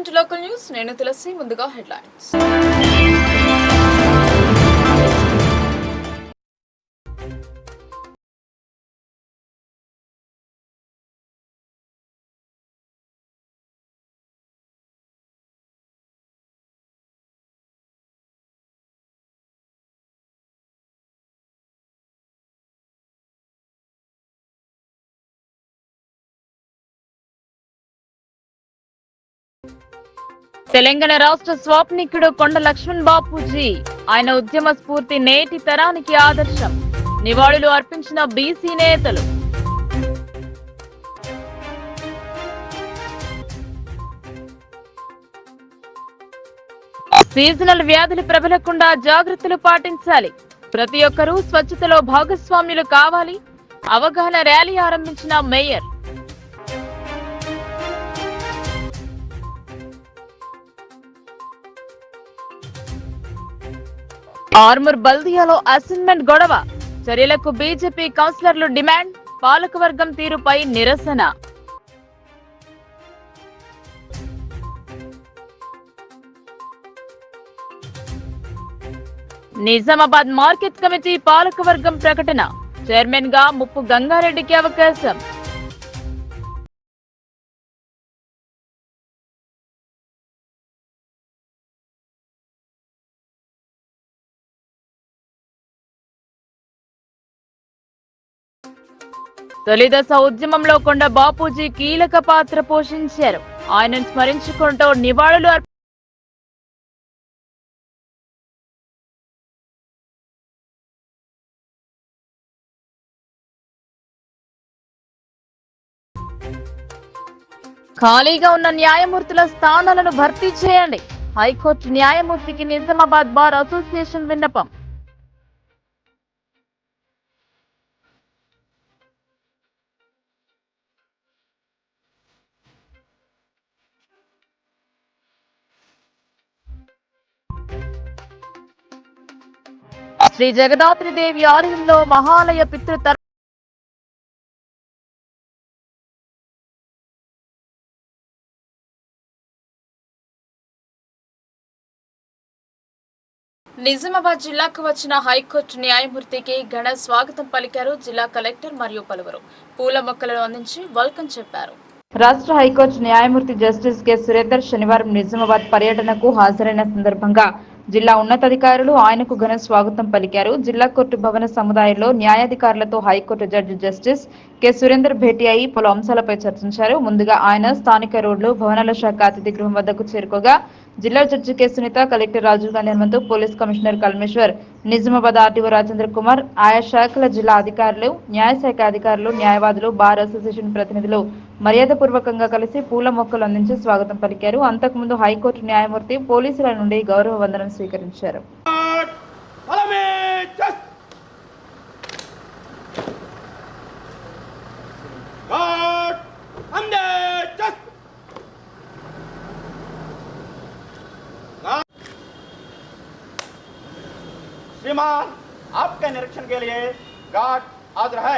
Welcome to local news. నేను తులసి. ముందుగా headlines. Telangana రాష్ట్ర స్వాప్నికుడు కొండ లక్ష్మణ్ బాపూజీ. ఆయన ఉద్యమ స్ఫూర్తి నేటి తరానికి ఆదర్శం. నివాళులు అర్పించిన బీసీ నేతలు. సీజనల్ వ్యాధులు ప్రబలకుండా జాగ్రత్తలు పాటించాలి. ప్రతి ఒక్కరూ స్వచ్ఛతలో భాగస్వామ్యులు కావాలి. అవగాహన ర్యాలీ ఆరంభించిన మేయర్. ఆర్మూర్ బల్దియాలో అసైన్మెంట్ గొడవ. చర్యలకు బీజేపీ కౌన్సిలర్లు డిమాండ్. పాలకవర్గం తీరుపై నిరసన. నిజామాబాద్ మార్కెట్ కమిటీ పాలకవర్గం ప్రకటన. చైర్మన్ గా ముప్పు గంగారెడ్డికి అవకాశం. తొలిదశ ఉద్యమంలో కొండ బాపూజీ కీలక పాత్ర పోషించారు. ఆయనను స్మరించుకుంటూ నివాళులు ఖాళీగా ఉన్న న్యాయమూర్తుల స్థానాలను భర్తీ చేయండి. హైకోర్టు న్యాయమూర్తికి నిజామాబాద్ బార్ అసోసియేషన్ విన్నపం. శ్రీ జగదాత్రిదేవి ఆలయంలో మహాలయ పితృ నిజామాబాద్ జిల్లాకు వచ్చిన హైకోర్టు న్యాయమూర్తికి ఘన స్వాగతం పలికారు జిల్లా కలెక్టర్ మరియు పలువురు. పూల మొక్కలను అందించి వెల్కమ్ చెప్పారు. రాష్ట్ర హైకోర్టు న్యాయమూర్తి జస్టిస్ కె సురేందర్ శనివారం నిజామాబాద్ పర్యటనకు హాజరైన సందర్భంగా జిల్లా ఉన్నతాధికారులు ఆయనకు ఘన స్వాగతం పలికారు. జిల్లా కోర్టు భవన సముదాయంలో న్యాయాధికారులతో high court judge justice K Surender భేటీ అయి పలు అంశాలపై చర్చించారు. ముందుగా ఆయన స్థానిక రోడ్లు భవనాల శాఖ అతిథి గృహం వద్దకు చేరుకోగా జిల్లా judge K Sunitha, collector Rajiv Gandhi Hanumanthu, police commissioner Kalmeshwar, Nizamabad RTO Rajendra Kumar, ఆయా శాఖల జిల్లా అధికారులు, న్యాయశాఖ అధికారులు, న్యాయవాదులు, బార్ అసోసియేషన్ ప్రతినిధులు మర్యాదపూర్వకంగా కలిసి పూల మొక్కలు అందించి స్వాగతం పలికారు. అంతకుముందు హైకోర్టు న్యాయమూర్తి పోలీసుల నుండి గౌరవ వందనం స్వీకరించారు. श्रीमान, आपके निरीक्षण के लिए गार्ड हाजिर है।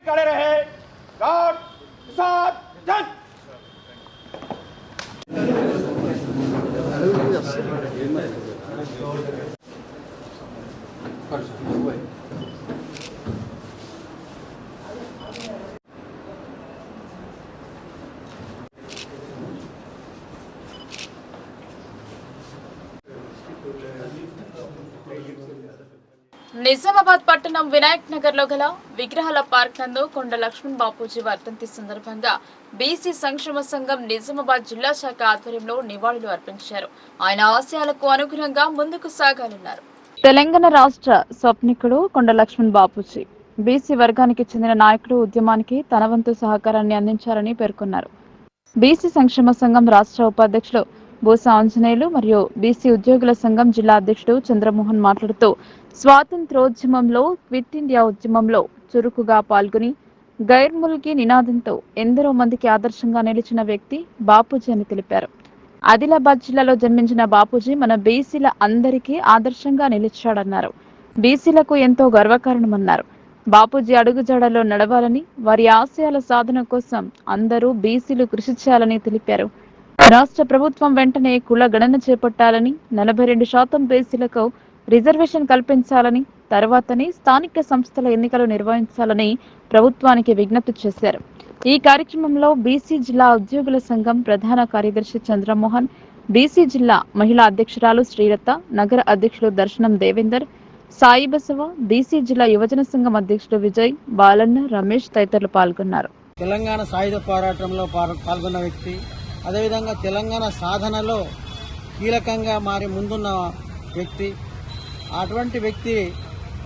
खड़े रहे। गार्ड साथ जन। నిజామాబాద్ పట్టణం వినాయక్ నగర్ లో గల విగ్రహాల పార్క్ నందు కొండ లక్ష్మణ్ బాపూజీ వర్ధంతి సందర్భంగా బీసీ సంక్షేమ సంఘం నిజామాబాద్ జిల్లా శాఖ ఆధ్వర్యంలో నివాళులు అర్పించారు. ఆయన ఆశయాలకు అనుగుణంగా ముందుకు సాగాలన్నారు. తెలంగాణ రాష్ట్ర స్వప్నికుడు కొండ లక్ష్మణ్ బాపూజీ బీసీ వర్గానికి చెందిన నాయకుడు. ఉద్యమానికి తన వంతు సహకారాన్ని అందించారని పేర్కొన్నారు. బీసీ సంక్షేమ సంఘం రాష్ట్ర ఉపాధ్యక్షుడు బూసా ఆంజనేయులు మరియు బీసీ ఉద్యోగుల సంఘం జిల్లా అధ్యక్షుడు చంద్రమోహన్ మాట్లాడుతూ స్వాతంత్రోద్యమంలో, క్విట్ ఇండియా ఉద్యమంలో చురుకుగా పాల్గొని గైర్ముల్కీ నినాదంతో ఎందరో మందికి ఆదర్శంగా నిలిచిన వ్యక్తి బాపూజీ అని తెలిపారు. ఆదిలాబాద్ జిల్లాలో జన్మించిన బాపూజీ మన బీసీల అందరికీ ఆదర్శంగా నిలిచాడన్నారు. బీసీలకు ఎంతో గర్వకారణమన్నారు. బాపూజీ అడుగుజాడలో నడవాలని, వారి ఆశయాల సాధన కోసం అందరూ బీసీలు కృషి చేయాలని తెలిపారు. రాష్ట్ర ప్రభుత్వం వెంటనే కుల గణన చేపట్టాలని, 42% బీసీలకు రిజర్వేషన్ కల్పించాలని, తర్వాతనే స్థానిక సంస్థల ఎన్నికలు నిర్వహించాలని ప్రభుత్వానికి విజ్ఞప్తి చేశారు. ఈ కార్యక్రమంలో బీసీ జిల్లా ఉద్యోగుల సంఘం ప్రధాన కార్యదర్శి చంద్రమోహన్, బీసీ జిల్లా మహిళా అధ్యక్షురాలు శ్రీలత, నగర అధ్యక్షులు దర్శనం దేవేందర్, సాయి బసవ, బీసీ జిల్లా యువజన సంఘం అధ్యక్షుడు విజయ్, బాలన్న, రమేష్ తదితరులు పాల్గొన్నారు. తెలంగాణ సాయుధ పోరాటంలో పాల్గొన్న వ్యక్తి, అదేవిధంగా తెలంగాణ సాధనలో కీలకంగా మారి ముందున్న వ్యక్తి. అటువంటి వ్యక్తి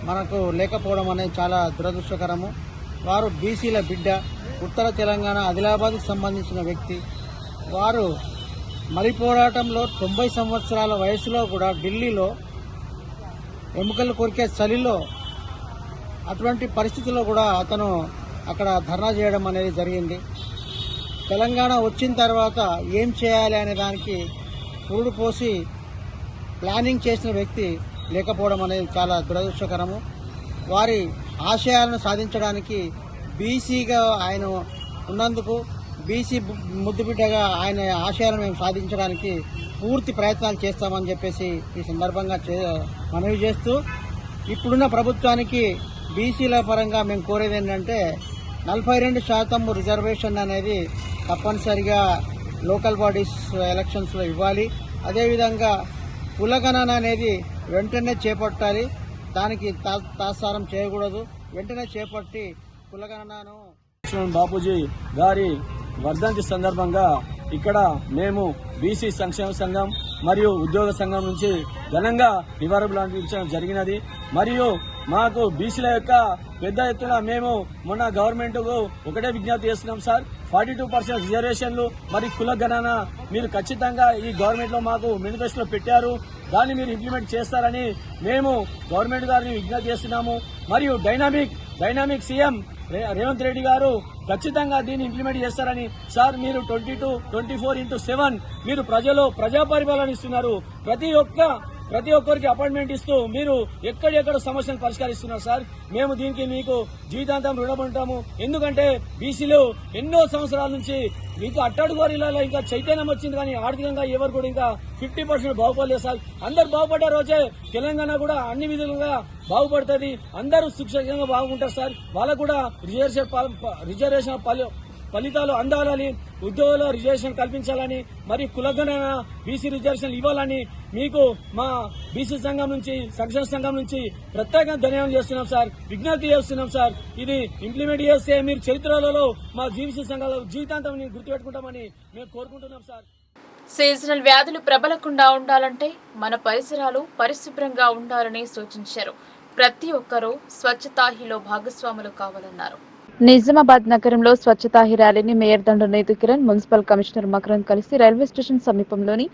మనకు లేకపోవడం అనేది చాలా దురదృష్టకరము. వారు బీసీల బిడ్డ, ఉత్తర తెలంగాణ ఆదిలాబాద్కు సంబంధించిన వ్యక్తి. వారు మలి పోరాటంలో 90 సంవత్సరాల వయసులో కూడా ఢిల్లీలో ఎముకలు కొరికే చలిలో అటువంటి పరిస్థితుల్లో కూడా అతను అక్కడ ధర్నా చేయడం అనేది జరిగింది. తెలంగాణ వచ్చిన తర్వాత ఏం చేయాలి అనే దానికి పురుడు పోసి ప్లానింగ్ చేసిన వ్యక్తి లేకపోవడం అనేది చాలా దురదృష్టకరము. వారి ఆశయాలను సాధించడానికి బీసీగా ఆయన ఉన్నందుకు, బీసీ ముద్దుబిడ్డగా ఆయన ఆశయాలను మేము సాధించడానికి పూర్తి ప్రయత్నాలు చేస్తామని చెప్పేసి ఈ సందర్భంగా మనవి చేస్తూ, ఇప్పుడున్న ప్రభుత్వానికి బీసీల పరంగా మేము కోరేది ఏంటంటే 42% రిజర్వేషన్ అనేది తప్పనిసరిగా లోకల్ బాడీస్ ఎలక్షన్స్లో ఇవ్వాలి. అదేవిధంగా కులగణన అనేది వెంటనే చేపట్టాలి. దానికి తాత్సారం చేయకూడదు. వెంటనే చేపట్టి కులగణనను బాపూజీ గారి వర్ధంతి సందర్భంగా ఇక్కడ మేము బీసీ సంక్షేమ సంఘం మరియు ఉద్యోగ సంఘం నుంచి ఘనంగా నివాళులు అర్పించడం జరిగినది. మరియు మాకు బీసీల యొక్క పెద్ద ఎత్తున మేము మొన్న గవర్నమెంట్ కు ఒకటే విజ్ఞప్తి చేస్తున్నాం సార్. 42% రిజర్వేషన్లు మరియు కుల గణన మీరు ఖచ్చితంగా ఈ గవర్నమెంట్ లో మాకు మేనిఫెస్టోలో పెట్టారు. దాన్ని మీరు ఇంప్లిమెంట్ చేస్తారని మేము గవర్నమెంట్ గారిని విజ్ఞప్తి చేస్తున్నాము. మరియు డైనామిక్ సీఎం రేవంత్ రెడ్డి గారు ఖచ్చితంగా దీన్ని ఇంప్లిమెంట్ చేస్తారని. సార్ మీరు 24/7 మీరు ప్రజా పరిపాలన ఇస్తున్నారు. ప్రతి ఒక్కరికి అపాయింట్మెంట్ ఇస్తూ మీరు ఎక్కడెక్కడ సమస్యలు పరిష్కరిస్తున్నారు సార్. మేము దీనికి మీకు జీవితాంతం రుణపడతాము. ఎందుకంటే బీసీలు ఎన్నో సంవత్సరాల నుంచి మీకు అట్టడుగు వారిలో ఇంకా చైతన్యం వచ్చింది, కానీ ఆర్థికంగా ఎవరు కూడా ఇంకా 50% బాగుపడలేదు సార్. అందరు బాగుపడ్డ రోజే తెలంగాణ కూడా అన్ని విధులుగా బాగుపడుతుంది. అందరూ సుక్షంగా బాగుంటారు సార్. వాళ్ళకు కూడా రిజర్వేషన్ ఫలితాలు అందాలని, ఉద్యోగుల రిజర్వేషన్ కల్పించాలని, మరి కులగణన బీసీ రిజర్వేషన్ ఇవ్వాలని మీకు మా బీసీ సంఘం నుంచి, సంక్షేమ సంఘం నుంచి ప్రత్యేకంగా ధన్యవాదాలు చేస్తున్నాం సార్, విజ్ఞప్తి చేస్తున్నాం సార్. ఇది ఇంప్లిమెంట్ చేస్తే మీరు చరిత్రలలో మా బీసీ సంఘాల జీవితాంతం గుర్తుపెట్టుకుంటామని మేము కోరుకుంటున్నాం సార్. సీజనల్ వ్యాధులు ప్రబలకుండా ఉండాలంటే మన పరిసరాలు పరిశుభ్రంగా ఉండాలని సూచించారు. ప్రతి ఒక్కరూ స్వచ్ఛతాహిలో భాగస్వాములు కావాలన్నారు. నిజామాబాద్ నగరంలో స్వచ్ఛతాహి ర్యాలీని మేయర్ దండ నేతు కిరణ్, మున్సిపల్ కమిషనర్ మకరంద్ కలిసి రైల్వే స్టేషన్ సమీపంలోని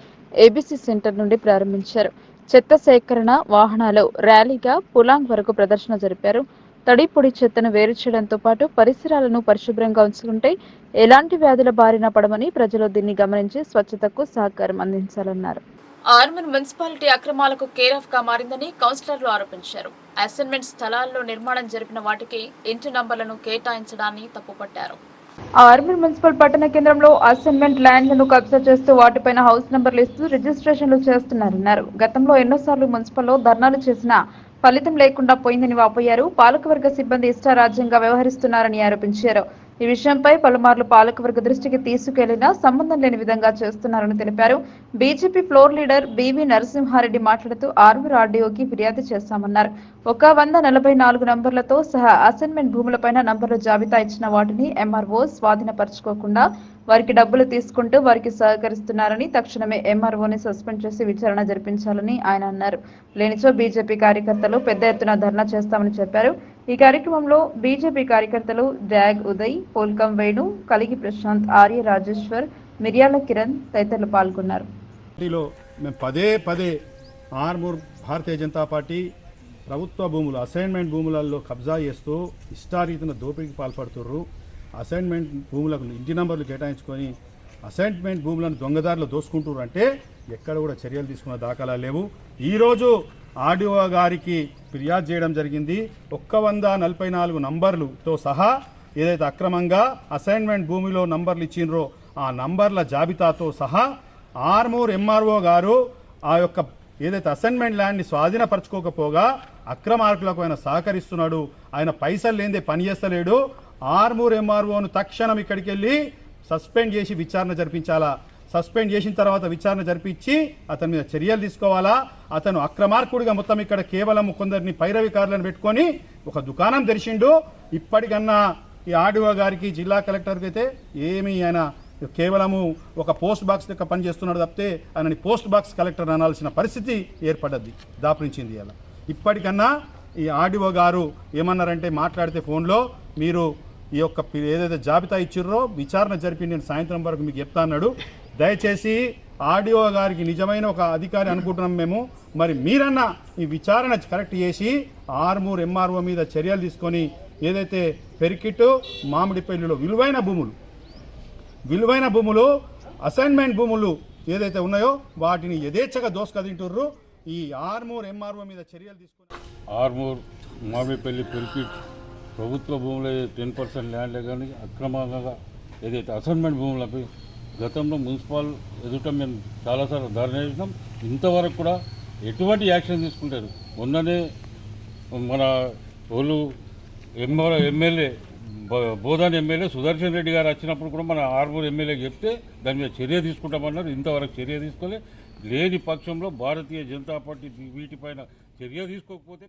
ఏబీసీ సెంటర్ నుండి ప్రారంభించారు. చెత్త సేకరణ వాహనాలు ర్యాలీగా పులాంగ్ వరకు ప్రదర్శన జరిపారు. తడి పొడి చెత్తను వేరు చేయడంతో పాటు పరిసరాలను పరిశుభ్రంగా ఉంచుకుంటే ఎలాంటి వ్యాధుల బారిన పడమని ప్రజలు దీన్ని గమనించి స్వచ్ఛతకు సహకారం అందించాలన్నారు. ఆర్మూర్ మున్సిపాలిటీ అక్రమాలకు కేరాఫ్ గా మారిందని కౌన్సిలర్లు ఆరోపించారు. అసైన్మెంట్ స్థలాల్లో నిర్మాణం జరిపిన వాటికి ఇంటి నంబర్లను కేటాయించడాన్ని తప్పుపట్టారు. ఆర్మూర్ మున్సిపల్ పట్టణ కేంద్రంలో అసైన్మెంట్ ల్యాండ్లను కబ్జా చేస్తూ వాటిపైన హౌస్ నంబర్లు ఇస్తూ రిజిస్ట్రేషన్లు చేస్తున్నారన్నారు. గతంలో ఎన్నోసార్లు మున్సిపల్లో ధర్నాలు చేసినా ఫలితం లేకుండా పోయిందని వాపోయారు. పాలకవర్గ సిబ్బంది ఇష్టారాజ్యంగా వ్యవహరిస్తున్నారని ఆరోపించారు. ఈ విషయంపై పలుమార్లు పాలకవర్గ దృష్టికి తీసుకెళ్లినా సంబంధం లేని విధంగా చేస్తున్నారని తెలిపారు. BJP floor leader BV Narasimha Reddy మాట్లాడుతూ ఆర్మూర్ ఆర్డీఓకి ఫిర్యాదు చేశామన్నారు. 144 నంబర్లతో సహా అసైన్మెంట్ భూములపైన నంబర్లు జాబితా ఇచ్చిన వాటిని ఎంఆర్ఓ స్వాధీనపరచుకోకుండా వారికి డబ్బులు తీసుకుంటూ వారికి సహకరిస్తున్నారని, తక్షణమే ఎంఆర్ఓని సస్పెండ్ చేసి విచారణ జరిపించాలని ఆయన అన్నారు. లేనిచో బీజేపీ కార్యకర్తలు పెద్ద ఎత్తున ధర్నా చేస్తామని చెప్పారు. ఈ కార్యక్రమంలో బీజేపీ కార్యకర్తలు డ్యాగ్ ఉదయ్, పోల్కం వేణు, కలిగి ప్రశాంత్, ఆర్య రాజేశ్వర్, మిర్యాల కిరణ్ తదితరులు పాల్గొన్నారు. మేము పదే ఆర్మూర్ భారతీయ జనతా పార్టీ ప్రభుత్వ భూములు అసైన్మెంట్ భూములలో కబ్జా చేస్తూ ఇష్టారీతిన దోపిడీకి పాల్పడుతుర్రు. అసైన్మెంట్ భూములకు ఇంటి నంబర్లు కేటాయించుకొని అసైన్మెంట్ భూములను దొంగదారులు దోసుకుంటున్నారు అంటే ఎక్కడ కూడా చర్యలు తీసుకున్న దాఖలా లేవు. ఈరోజు ఆర్డీఓ గారికి ఫిర్యాదు చేయడం జరిగింది. 144 నంబర్లతో సహా ఏదైతే అక్రమంగా అసైన్మెంట్ భూమిలో నంబర్లు ఇచ్చిండ్రో ఆ నంబర్ల జాబితాతో సహా ఆర్మూర్ ఎంఆర్ఓ గారు ఆ యొక్క ఏదైతే అసైన్మెంట్ ల్యాండ్ని స్వాధీనపరచుకోకపోగా అక్రమార్కులకు ఆయన సహకరిస్తున్నాడు, ఆయన పైసలు లేనిదే పని చేస్తలేడు. ఆర్మూర్ ఎంఆర్ఓను తక్షణం ఇక్కడికి వెళ్ళి సస్పెండ్ చేసి విచారణ జరిపించాలా. సస్పెండ్ చేసిన తర్వాత విచారణ జరిపించి అతని మీద చర్యలు తీసుకోవాలా. అతను అక్రమార్కుడిగా మొత్తం ఇక్కడ కేవలం కొందరిని పైరవికారులను పెట్టుకొని ఒక దుకాణం తెరిచిండు. ఇప్పటికన్నా ఈ ఆర్డీఓ గారికి జిల్లా కలెక్టర్కి అయితే ఏమీ ఆయన కేవలము ఒక పోస్ట్ బాక్స్ లెక్క పనిచేస్తున్నాడు తప్పితే ఆయనని పోస్ట్ బాక్స్ కలెక్టర్ అనాల్సిన పరిస్థితి ఏర్పడ్డది, దాపురించింది. అలా ఇప్పటికన్నా ఈ ఆర్డీఓ గారు ఏమన్నారంటే మాట్లాడితే ఫోన్లో మీరు ఈ యొక్క ఏదైతే జాబితా ఇచ్చిర్రో విచారణ జరిపి నేను సాయంత్రం వరకు మీకు చెప్తా అన్నాడు. దయచేసి ఆర్డీఓ గారికి నిజమైన ఒక అధికారి అనుకుంటున్నాం మేము. మరి మీరన్నా ఈ విచారణ కరెక్ట్ చేసి ఆర్మూర్ ఎంఆర్ఓ మీద చర్యలు తీసుకొని ఏదైతే పెరికిట్టు మామిడిపల్లిలో విలువైన భూములు అసైన్మెంట్ భూములు ఏదైతే ఉన్నాయో వాటిని యథేచ్ఛగా దోసుకదింటుర్రు. ఈ ఆర్మూర్ ఎంఆర్ఓ మీద చర్యలు తీసుకుని ఆర్మూర్ మామిడిపల్లి పెరికిట్ ప్రభుత్వ భూములు 10% ల్యాండ్లే కానీ అక్రమంగా ఏదైతే అసైన్మెంట్ భూములపై గతంలో మున్సిపల్ ఎదుట మేము చాలాసార్లు ధర్నా చేసినాం. ఇంతవరకు కూడా ఎటువంటి యాక్షన్ తీసుకుంటారు. మొన్ననే మన వాళ్ళు ఎమ్మెల్యే బోధాన్ ఎమ్మెల్యే సుదర్శన్ రెడ్డి గారు వచ్చినప్పుడు కూడా మన ఆర్మూర్ ఎమ్మెల్యే చెప్తే దాని మీద చర్య తీసుకుంటామన్నారు. ఇంతవరకు చర్య తీసుకోలే. లేని పక్షంలో భారతీయ జనతా పార్టీ వీటిపైన చర్య తీసుకోకపోతే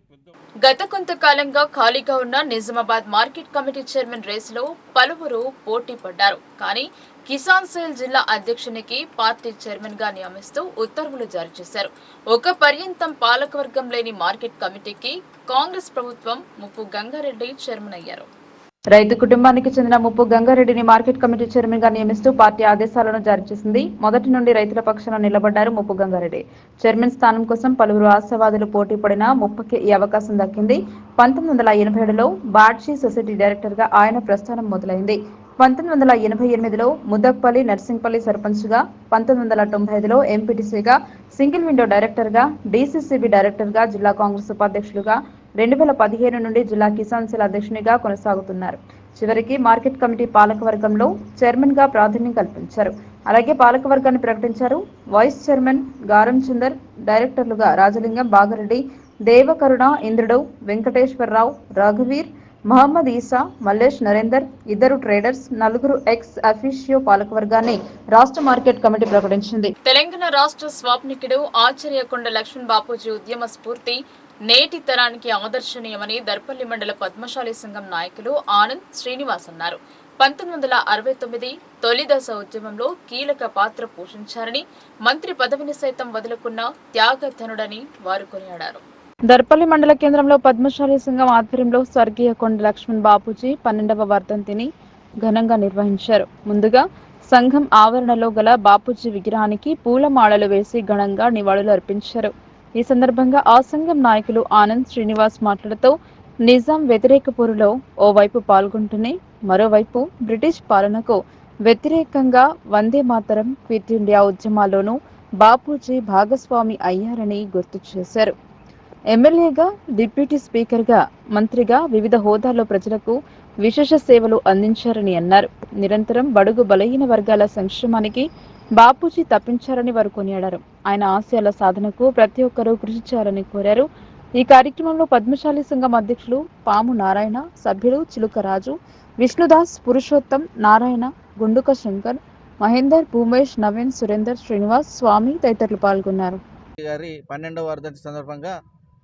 గత కొంతకాలంగా ఖాళీగా ఉన్న నిజామాబాద్ మార్కెట్ కమిటీ చైర్మన్ రేసులో పలువురు పోటీ పడ్డారు. కానీ కిసాన్ సెల్ జిల్లా అధ్యక్షునికి పార్టీ చైర్మన్ గా నియమిస్తూ ఉత్తర్వులు జారీ చేశారు. ఒక పర్యంతం పాలకవర్గం లేని మార్కెట్ కమిటీకి కాంగ్రెస్ ప్రభుత్వం ముప్పు గంగారెడ్డి చైర్మన్ అయ్యారు. రైతు కుటుంబానికి చెందిన ముప్పు గంగారెడ్డిని మార్కెట్ కమిటీ చైర్మన్ గా నియమిస్తూ పార్టీ ఆదేశాలను జారీ చేసింది. మొదటి నుండి రైతుల పక్షాన నిలబడ్డారు ముప్పు గంగారెడ్డి. చైర్మన్ స్థానం కోసం పలువురు ఆశావాదులు పోటీ పడిన ముప్పుకి ఈ అవకాశం దక్కింది. 1987లో బాడ్షీ సొసైటీ డైరెక్టర్ గా ఆయన ప్రస్థానం మొదలైంది. 1988లో ముద్దక్పల్లి నర్సింగ్పల్లి సర్పంచ్ గా, 1995లో ఎంపీటీసీగా, సింగిల్ విండో డైరెక్టర్ గా, డీసీసీబీ డైరెక్టర్ గా, జిల్లా కాంగ్రెస్ ఉపాధ్యక్షులుగా, 2015 నుండి జిల్లా కిసాన్ సెల్ అధ్యక్షునిగా కొనసాగుతున్నారు. చివరికి మార్కెట్ కమిటీ పాలకవర్గంలో చైర్మన్ గా ప్రాధాన్యం కల్పించారు. అలాగే పాలకవర్గాన్ని ప్రకటించారు. వైస్ చైర్మన్ గారం చందర్, డైరెక్టర్లుగా రాజలింగం, బాగారెడ్డి, దేవకరుణ, ఇంద్రుడు, వెంకటేశ్వరరావు, రఘువీర్, మహమ్మద్ ఈసా, మల్లేష్ నరేందర్, ఇద్దరు ట్రేడర్స్, 4 ఎక్స్ అఫీషియో పాలకవర్గాన్ని రాష్ట్ర మార్కెట్ కమిటీ ప్రకటించింది. తెలంగాణ రాష్ట్ర స్వాప్నికుడు ఆచార్యకొండ లక్ష్మణ్ బాపూజీ ఉద్యమ స్ఫూర్తి నేటి తరానికి ఆదర్శనీయమని దర్పల్లి మండల పద్మశాలి సంఘం నాయకులు ఆనంద్ శ్రీనివాస్ అన్నారు. 1969 తొలి దశ ఉద్యమంలో కీలక పాత్ర పోషించారని, మంత్రి పదవిని సైతం వదులుకున్న త్యాగధనుడని వారు కొనియాడారు. దర్పల్లి మండల కేంద్రంలో పద్మశాలి సంఘం ఆధ్వర్యంలో స్వర్గీయ కొండ లక్ష్మణ్ బాపూజీ 12వ వర్ధంతిని ఘనంగా నిర్వహించారు. ముందుగా సంఘం ఆవరణలో గల బాపూజీ విగ్రహానికి పూలమాలలు వేసి ఘనంగా నివాళులు అర్పించారు. ఈ సందర్భంగా ఆ సంఘం నాయకులు ఆనంద్ శ్రీనివాస్ మాట్లాడుతూ నిజాం వ్యతిరేక పోరులో ఓవైపు పాల్గొంటూనే మరోవైపు బ్రిటిష్ పాలనకు వ్యతిరేకంగా వందే మాతరం, క్విట్ ఇండియా ఉద్యమాల్లోనూ బాపూజీ భాగస్వామి అయ్యారని గుర్తు చేశారు. ఎమ్మెల్యేగా, డిప్యూటీ స్పీకర్గా, మంత్రిగా వివిధ హోదాల్లో ప్రజలకు విశేష సేవలు అందించారని అన్నారు. నిరంతరం బడుగు బలహీన వర్గాల సంక్షేమానికి బాపూజీ తప్పించారని వారు కొనియాడారు. ఆయన ఆశయాల సాధనకు ప్రతి ఒక్కరూ కృషి చేయాలని కోరారు. ఈ కార్యక్రమంలో పద్మశాలి సంఘం అధ్యక్షులు పాము నారాయణ, సభ్యులు చిలుకరాజు, విష్ణుదాస్, పురుషోత్తం, నారాయణ, గుండుక శంకర్, మహేందర్, భూమేష్, నవీన్, సురేందర్, శ్రీనివాస్, స్వామి తదితరులు పాల్గొన్నారు. గారి 12వ వర్ధంతి సందర్భంగా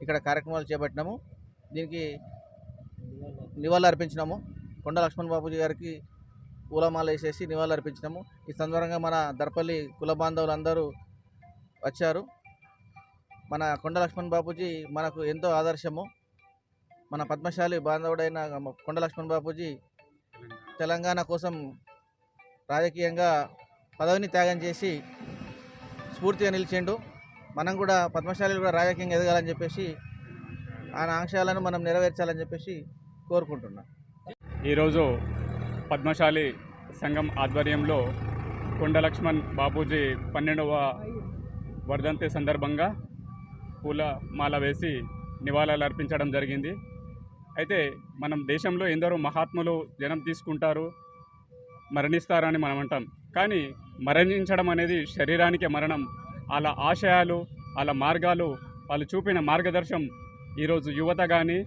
ఇక్కడ కార్యక్రమాలు చేపట్టినాము. దీనికి నివాళులు అర్పించినాము. కొండ లక్ష్మణ్ బాపూజీ గారికి పూలమాల వేసేసి నివాళులు అర్పించినాము. ఈ సందర్భంగా మన దర్పల్లి కుల బాంధవులందరూ వచ్చారు. మన కొండ లక్ష్మణ్ బాపూజీ మనకు ఎంతో ఆదర్శము. మన పద్మశాలి బాంధవుడైన కొండ లక్ష్మణ్ బాపూజీ తెలంగాణ కోసం రాజకీయంగా పదవిని త్యాగం చేసి స్ఫూర్తిగా నిలిచిండు. మనం కూడా పద్మశాలీలు కూడా రాజకీయంగా ఎదగాలని చెప్పేసి ఆయన ఆంక్షలను మనం నెరవేర్చాలని చెప్పేసి కోరుకుంటున్నాం. ఈరోజు పద్మశాలి సంఘం ఆధ్వర్యంలో కొండ లక్ష్మణ్ బాపూజీ 12వ వర్ధంతి సందర్భంగా పూల మాల వేసి నివాళులు అర్పించడం జరిగింది. అయితే మనం దేశంలో ఎందరో మహాత్ములు జనం తీసుకుంటారు, మరణిస్తారని మనం అంటాం. కానీ మరణించడం అనేది శరీరానికే మరణం. వాళ్ళ ఆశయాలు, వాళ్ళ మార్గాలు, వాళ్ళు చూపిన మార్గదర్శనం ఈరోజు యువత కానీ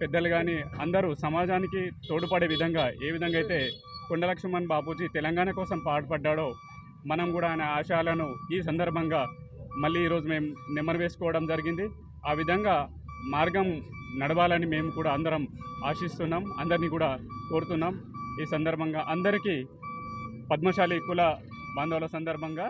పెద్దలు కానీ అందరూ సమాజానికి తోడ్పడే విధంగా ఏ విధంగా అయితే కొండ లక్ష్మణ్ బాపూజీ తెలంగాణ కోసం పాటుపడ్డాడో మనం కూడా ఆయన ఆశయాలను ఈ సందర్భంగా మళ్ళీ ఈరోజు మేము నెమరు వేసుకోవడం జరిగింది. ఆ విధంగా మార్గం నడవాలని మేము కూడా అందరం ఆశిస్తున్నాం, అందరినీ కూడా కోరుతున్నాం. ఈ సందర్భంగా అందరికీ పద్మశాలి కుల బాంధవుల సందర్భంగా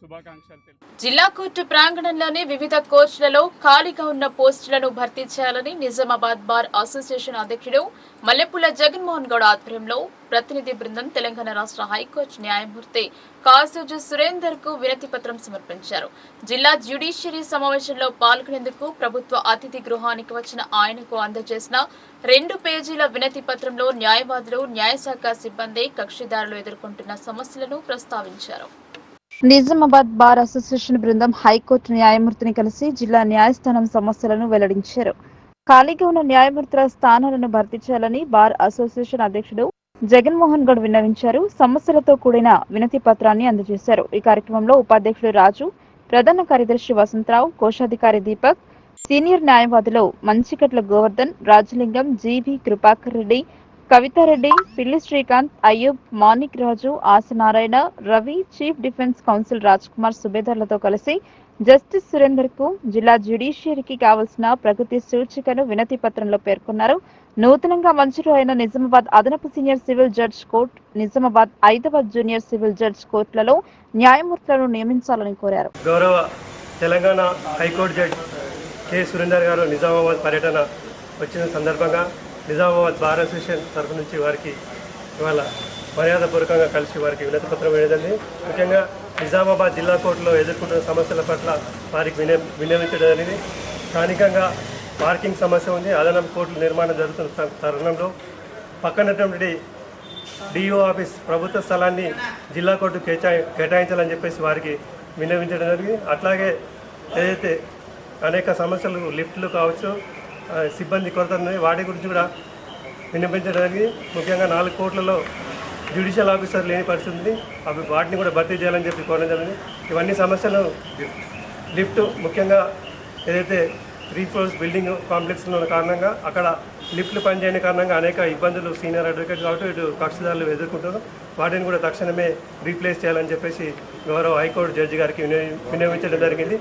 శుభాకాంక్షలు. జిల్లా కోర్టు ప్రాంగణంలోని వివిధ కోర్టులలో ఖాళీగా ఉన్న పోస్టులను భర్తీ చేయాలని నిజామాబాద్ బార్ అసోసియేషన్ అధ్యక్షుడు మల్లెపుల్ల జగన్మోహన్ గౌడ్ ఆధ్వర్యంలో ప్రతినిధి బృందం తెలంగాణ రాష్ట్ర హైకోర్టు న్యాయమూర్తి కాసోజు సురేందర్ కు వినతి పత్రం సమర్పించారు. జిల్లా జ్యుడిషియరీ సమావేశంలో పాల్గొనేందుకు ప్రభుత్వ అతిథి గృహానికి వచ్చిన ఆయనకు అందజేసిన 2 పేజీల వినతి పత్రంలో న్యాయవాదులు, న్యాయశాఖ సిబ్బంది, కక్షిదారులు ఎదుర్కొంటున్న సమస్యలను ప్రస్తావించారు. నిజామాబాద్ బార్ అసోసియేషన్ బృందం హైకోర్టు న్యాయమూర్తిని కలిసి జిల్లా న్యాయస్థానం సమస్యలను వెల్లడించారు. ఖాళీగా ఉన్న న్యాయమూర్తుల స్థానాలను భర్తీ చేయాలని బార్ అసోసియేషన్ అధ్యక్షుడు జగన్మోహన్ గౌడ్ విన్నవించారు. సమస్యలతో కూడిన వినతి పత్రాన్ని అందజేశారు. ఈ కార్యక్రమంలో ఉపాధ్యక్షుడు రాజు, ప్రధాన కార్యదర్శి వసంతరావు, కోశాధికారి దీపక్, సీనియర్ న్యాయవాదులు మంచికట్ల గోవర్ధన్, రాజలింగం, జీవి Krupakar Reddy, Kavitha Reddy, Pilli Srikanth, Ayub, Manik Raju, Asanarayana, Ravi, chief defence counsel Raj Kumar సుబేదార్లతో కలిసి జస్టిస్ సురేందర్ కు జిల్లా జ్యుడిషియరీకి కావాల్సిన ప్రగతి సూచికను వినతి పత్రంలో పేర్కొన్నారు. నూతనంగా మంజూరు అయిన నిజామాబాద్ అదనపు senior civil judge court, Nizamabad 5వ జూనియర్ సివిల్ జడ్జ్ కోర్టులలో న్యాయమూర్తులను నియమించాలని కోరారు. గౌరవ Telangana high court judge K Surender గారు నిజామాబాద్ పర్యటన వచ్చిన సందర్భంగా నిజామాబాద్ బార్ అసోసియేషన్ తరఫు నుంచి వారికి ఇవాళ మర్యాదపూర్వకంగా కలిసి వారికి వినతి పత్రం వేయదండి. ముఖ్యంగా నిజామాబాద్ జిల్లా కోర్టులో ఎదుర్కొంటున్న సమస్యల పట్ల వారికి విన్నవించడం అనేది స్థానికంగా పార్కింగ్ సమస్య ఉంది. అదనపు కోర్టుల నిర్మాణం జరుగుతున్న తరుణంలో పక్కనటువంటి డిఓ ఆఫీస్ ప్రభుత్వ స్థలాన్ని జిల్లా కోర్టు కేటాయించాలని చెప్పేసి వారికి విన్నవించడం జరిగింది. అట్లాగే ఏదైతే అనేక సమస్యలు లిఫ్ట్లు కావచ్చు, సిబ్బంది కొరత ఉన్నాయి, వాటి గురించి కూడా విన్నపించడానికి ముఖ్యంగా 4 కోట్లలో జ్యుడిషియల్ ఆఫీసర్ లేని పరిస్థితి ఉంది. అవి వాటిని కూడా భర్తీ చేయాలని చెప్పి కోరడం జరిగింది. ఇవన్నీ సమస్యలు లిఫ్ట్ ముఖ్యంగా ఏదైతే 3 floors బిల్డింగ్ కాంప్లెక్స్లో ఉన్న కారణంగా అక్కడ లిఫ్ట్లు పనిచేయని కారణంగా అనేక ఇబ్బందులు సీనియర్ అడ్వకేట్ కాబట్టి ఇటు కక్షిదారులు ఎదుర్కొంటారు. వాటిని కూడా తక్షణమే రీప్లేస్ చేయాలని చెప్పేసి గౌరవ హైకోర్టు జడ్జి గారికి విన్నవించడం జరిగింది.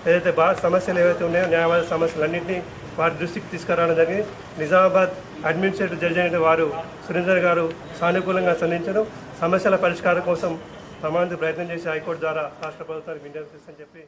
ఏదైతే సమస్యలు ఏవైతే ఉన్నాయో న్యాయవాద సమస్యలన్నింటినీ వారి దృష్టికి తీసుకురావడం జరిగింది. నిజామాబాద్ అడ్మినిస్ట్రేటివ్ జడ్జి అయిన వారు సురేందర్ గారు సానుకూలంగా స్పందించడం, సమస్యల పరిష్కారం కోసం సమానంగా ప్రయత్నం చేసి హైకోర్టు ద్వారా రాష్ట్ర ప్రభుత్వానికి విన్నవిస్తారని చెప్పి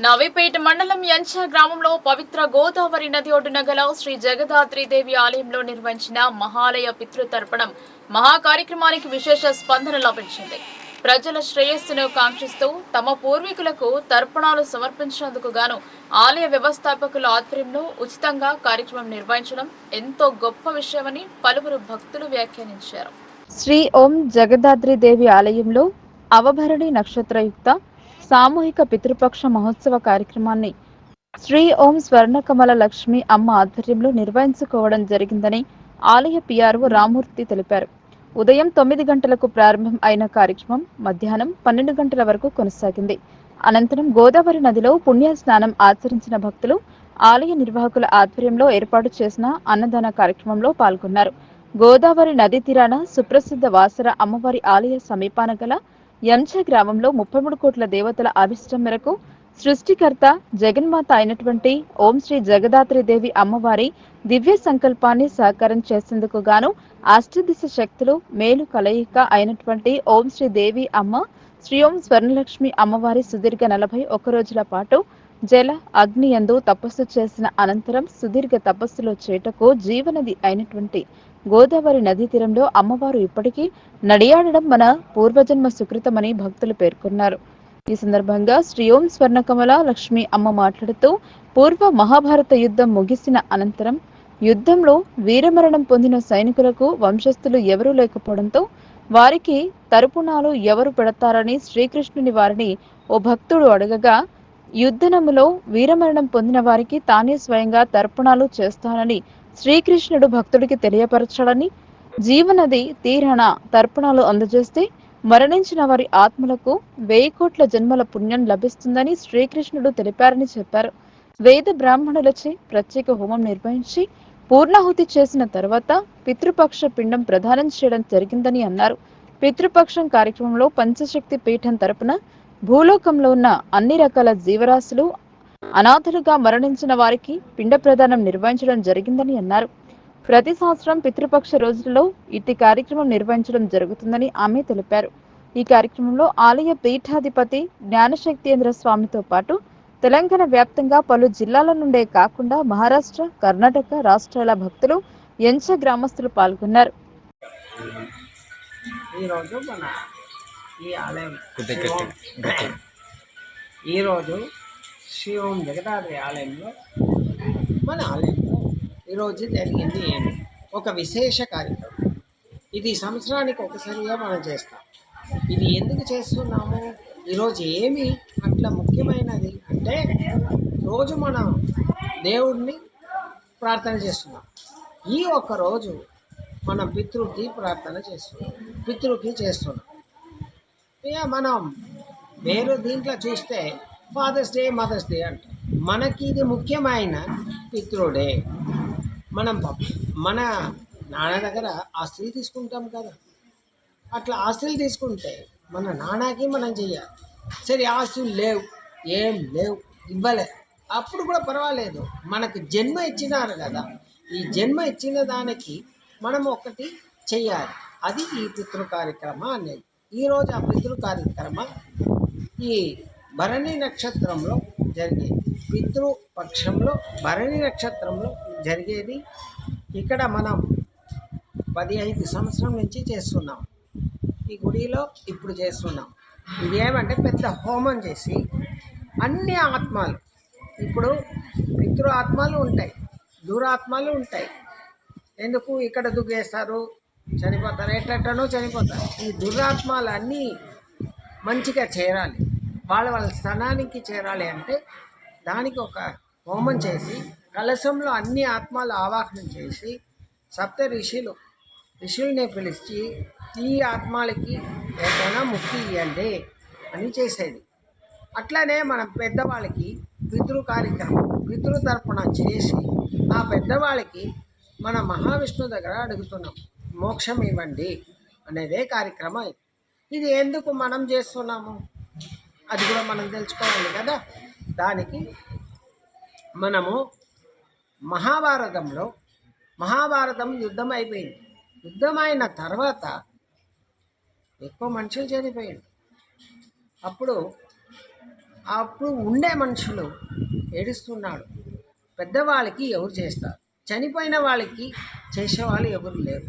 నవీపేట మండలం యంచ గ్రామంలో పవిత్ర గోదావరి నది ఒడ్డున గల శ్రీ జగదాత్రిదేవి ఆలయంలో నిర్వహించిన మహాలయ పితృతర్పణం మహా కార్యక్రమానికి విశేష స్పందన లభించింది. ప్రజల శ్రేయస్సును కాంక్షిస్తూ తమ పూర్వీకులకు తర్పణాలు సమర్పించేందుకు గాను ఆలయ వ్యవస్థాపకుల ఆధ్వర్యంలో ఉచితంగా కార్యక్రమం నిర్వహించడం ఎంతో గొప్ప విషయమని పలువురు భక్తులు వ్యాఖ్యానించారు. శ్రీ ఓం జగదాద్రిదేవి ఆలయంలో అవభరణి నక్షత్రయుక్త సామూహిక పితృపక్ష మహోత్సవ కార్యక్రమాన్ని శ్రీ ఓం స్వర్ణకమల లక్ష్మి అమ్మ ఆధ్వర్యంలో నిర్వహించుకోవడం జరిగిందని ఆలయ పిఆర్ఓ రామూర్తి తెలిపారు. ఉదయం 9 గంటలకు ప్రారంభం అయిన కార్యక్రమం మధ్యాహ్నం 12 గంటల వరకు కొనసాగింది. అనంతరం గోదావరి నదిలో పుణ్య స్నానం ఆచరించిన భక్తులు ఆలయ నిర్వాహకుల ఆధ్వర్యంలో ఏర్పాటు చేసిన అన్నదాన కార్యక్రమంలో పాల్గొన్నారు. గోదావరి నది తీరాన సుప్రసిద్ధ వాసర అమ్మవారి ఆలయ సమీపాన గల యంచ గ్రామంలో 33 కోట్ల దేవతల అభిష్టం మేరకు సృష్టికర్త జగన్మాత అయినటువంటి ఓం శ్రీ జగదాత్రిదేవి అమ్మవారి దివ్య సంకల్పాన్ని సాకారం చేసేందుకు గాను అష్టదిశ శక్తులు మేలు కలయిక అయినటువంటి ఓం శ్రీ దేవి అమ్మ శ్రీ ఓం స్వర్ణలక్ష్మి అమ్మవారి సుదీర్ఘ 41 రోజుల పాటు జల అగ్ని యందు తపస్సు చేసిన అనంతరం సుదీర్ఘ తపస్సులో చేటకు జీవనది అయినటువంటి గోదావరి నదీ తీరంలో అమ్మవారు ఇప్పటికీ నడియాడడం మన పూర్వజన్మ సుకృతమని భక్తులు పేర్కొన్నారు. ఈ సందర్భంగా శ్రీ ఓం స్వర్ణకమల లక్ష్మి అమ్మ మాట్లాడుతూ పూర్వ మహాభారత యుద్ధం ముగిసిన అనంతరం యుద్ధంలో వీరమరణం పొందిన సైనికులకు వంశస్థులు ఎవరూ లేకపోవడంతో వారికి తరపునాలు ఎవరు పెడతారని శ్రీకృష్ణుని వారిని ఓ భక్తుడు అడగగా యుద్ధనములో వీరమరణం పొందిన వారికి తానే స్వయంగా తర్పణాలు చేస్తానని శ్రీకృష్ణుడు భక్తుడికి తెలియపరచాడని, జీవనది తీరాన తర్పణాలు అందజేస్తే మరణించిన వారి ఆత్మలకు 1000 కోట్ల జన్మల పుణ్యం లభిస్తుందని శ్రీకృష్ణుడు తెలిపారని చెప్పారు. వేద బ్రాహ్మణులచే ప్రత్యేక హోమం నిర్వహించి పూర్ణాహుతి చేసిన తర్వాత పితృపక్ష పిండం ప్రదానం చేయడం జరిగిందని అన్నారు. పితృపక్షం కార్యక్రమంలో పంచశక్తి పీఠం తరపున భూలోకంలో ఉన్న అన్ని రకాల జీవరాశులు అనాథలుగా మరణించిన వారికి పిండ ప్రదానం నిర్వహించడం జరిగిందని అన్నారు. ప్రతి సంవత్సరం పితృపక్ష రోజులలో ఇట్టి కార్యక్రమం నిర్వహించడం జరుగుతుందని ఆమె తెలిపారు. ఈ కార్యక్రమంలో ఆలయ పీఠాధిపతి జ్ఞానశక్తేంద్ర స్వామితో పాటు తెలంగాణ వ్యాప్తంగా పలు జిల్లాల నుండే కాకుండా మహారాష్ట్ర, కర్ణాటక రాష్ట్రాల భక్తులు, ఎంచ గ్రామస్తులు పాల్గొన్నారు. ఈరోజు మన ఈ ఆలయం ఈరోజు శివం జగదాద్రి ఆలయంలో మన ఆలయంలో ఈరోజు జరిగింది ఏమి ఒక విశేష కార్యక్రమం. ఇది సంవత్సరానికి ఒకసారిగా మనం చేస్తాం. ఇది ఎందుకు చేస్తున్నాము, ఈరోజు ఏమి అట్లా ముఖ్యమైనది అంటే, రోజు మనం దేవుడిని ప్రార్థన చేస్తున్నాం. ఈ ఒక్కరోజు మనం పితృకి ప్రార్థన చేస్తున్నాం, పితృకి చేస్తున్నాం. ఇక మనం వేరే దీంట్లో చూస్తే ఫాదర్స్ డే, మదర్స్ డే అంటాం. మనకి ఇది ముఖ్యమైన పితృడే. మనం మన నాన్న దగ్గర ఆస్తులు తీసుకుంటాం కదా, అట్లా ఆస్తులు తీసుకుంటే మన నాన్నకి మనం చెయ్యాలి. సరే ఆస్తులు లేవు, ఏం లేవు, ఇవ్వలేదు, అప్పుడు కూడా పర్వాలేదు. మనకు జన్మ ఇచ్చినారు కదా, ఈ జన్మ ఇచ్చిన దానికి మనం ఒకటి చెయ్యాలి. అది ఈ పితృ కార్యక్రమం అనేది. ఈరోజు ఆ పితృ కార్యక్రమం ఈ భరణి నక్షత్రంలో జరిగేది. పితృపక్షంలో భరణి నక్షత్రంలో జరిగేది. ఇక్కడ మనం 15 సంవత్సరం నుంచి చేస్తున్నాం. ఈ గుడిలో ఇప్పుడు చేస్తున్నాం. ఇది ఏమంటే పెద్ద హోమం చేసి అన్ని ఆత్మలు, ఇప్పుడు పితృ ఆత్మలు ఉంటాయి, దురాత్మలు ఉంటాయి. ఎందుకు ఇక్కడ దుగ్గేస్తారు, చనిపోతారు, ఎట్లనో చనిపోతారు. ఈ దురాత్మలు అన్నీ మంచిగా చేరాలి, వాళ్ళ స్థానానికి చేరాలి అంటే దానికి ఒక హోమం చేసి కలశంలో అన్ని ఆత్మలు ఆవాహనం చేసి సప్త ఋషుల్ని పిలిచి ఈ ఆత్మలకి ఏదైనా ముక్తి ఇవ్వండి అని చేసేది. అట్లనే మనం పెద్దవాళ్ళకి పితృ కార్యక్రమం, పితృతర్పణ చేసి ఆ పెద్దవాళ్ళకి మన మహావిష్ణువు దగ్గర అడుగుతున్నాం, మోక్షం ఇవ్వండి అనేదే కార్యక్రమం. ఇది ఎందుకు మనం చేస్తున్నాము అది కూడా మనం తెలుసుకోవాలి కదా. దానికి మనము మహాభారతం యుద్ధం అయిపోయింది. యుద్ధమైన తర్వాత ఎక్కువ మనుషులు చనిపోయారు. అప్పుడు ఉండే మనుషులు ఏడుస్తున్నాడు. పెద్దవాళ్ళకి ఎవరు చేస్తారు, చనిపోయిన వాళ్ళకి చేసేవాళ్ళు ఎవరు లేరు.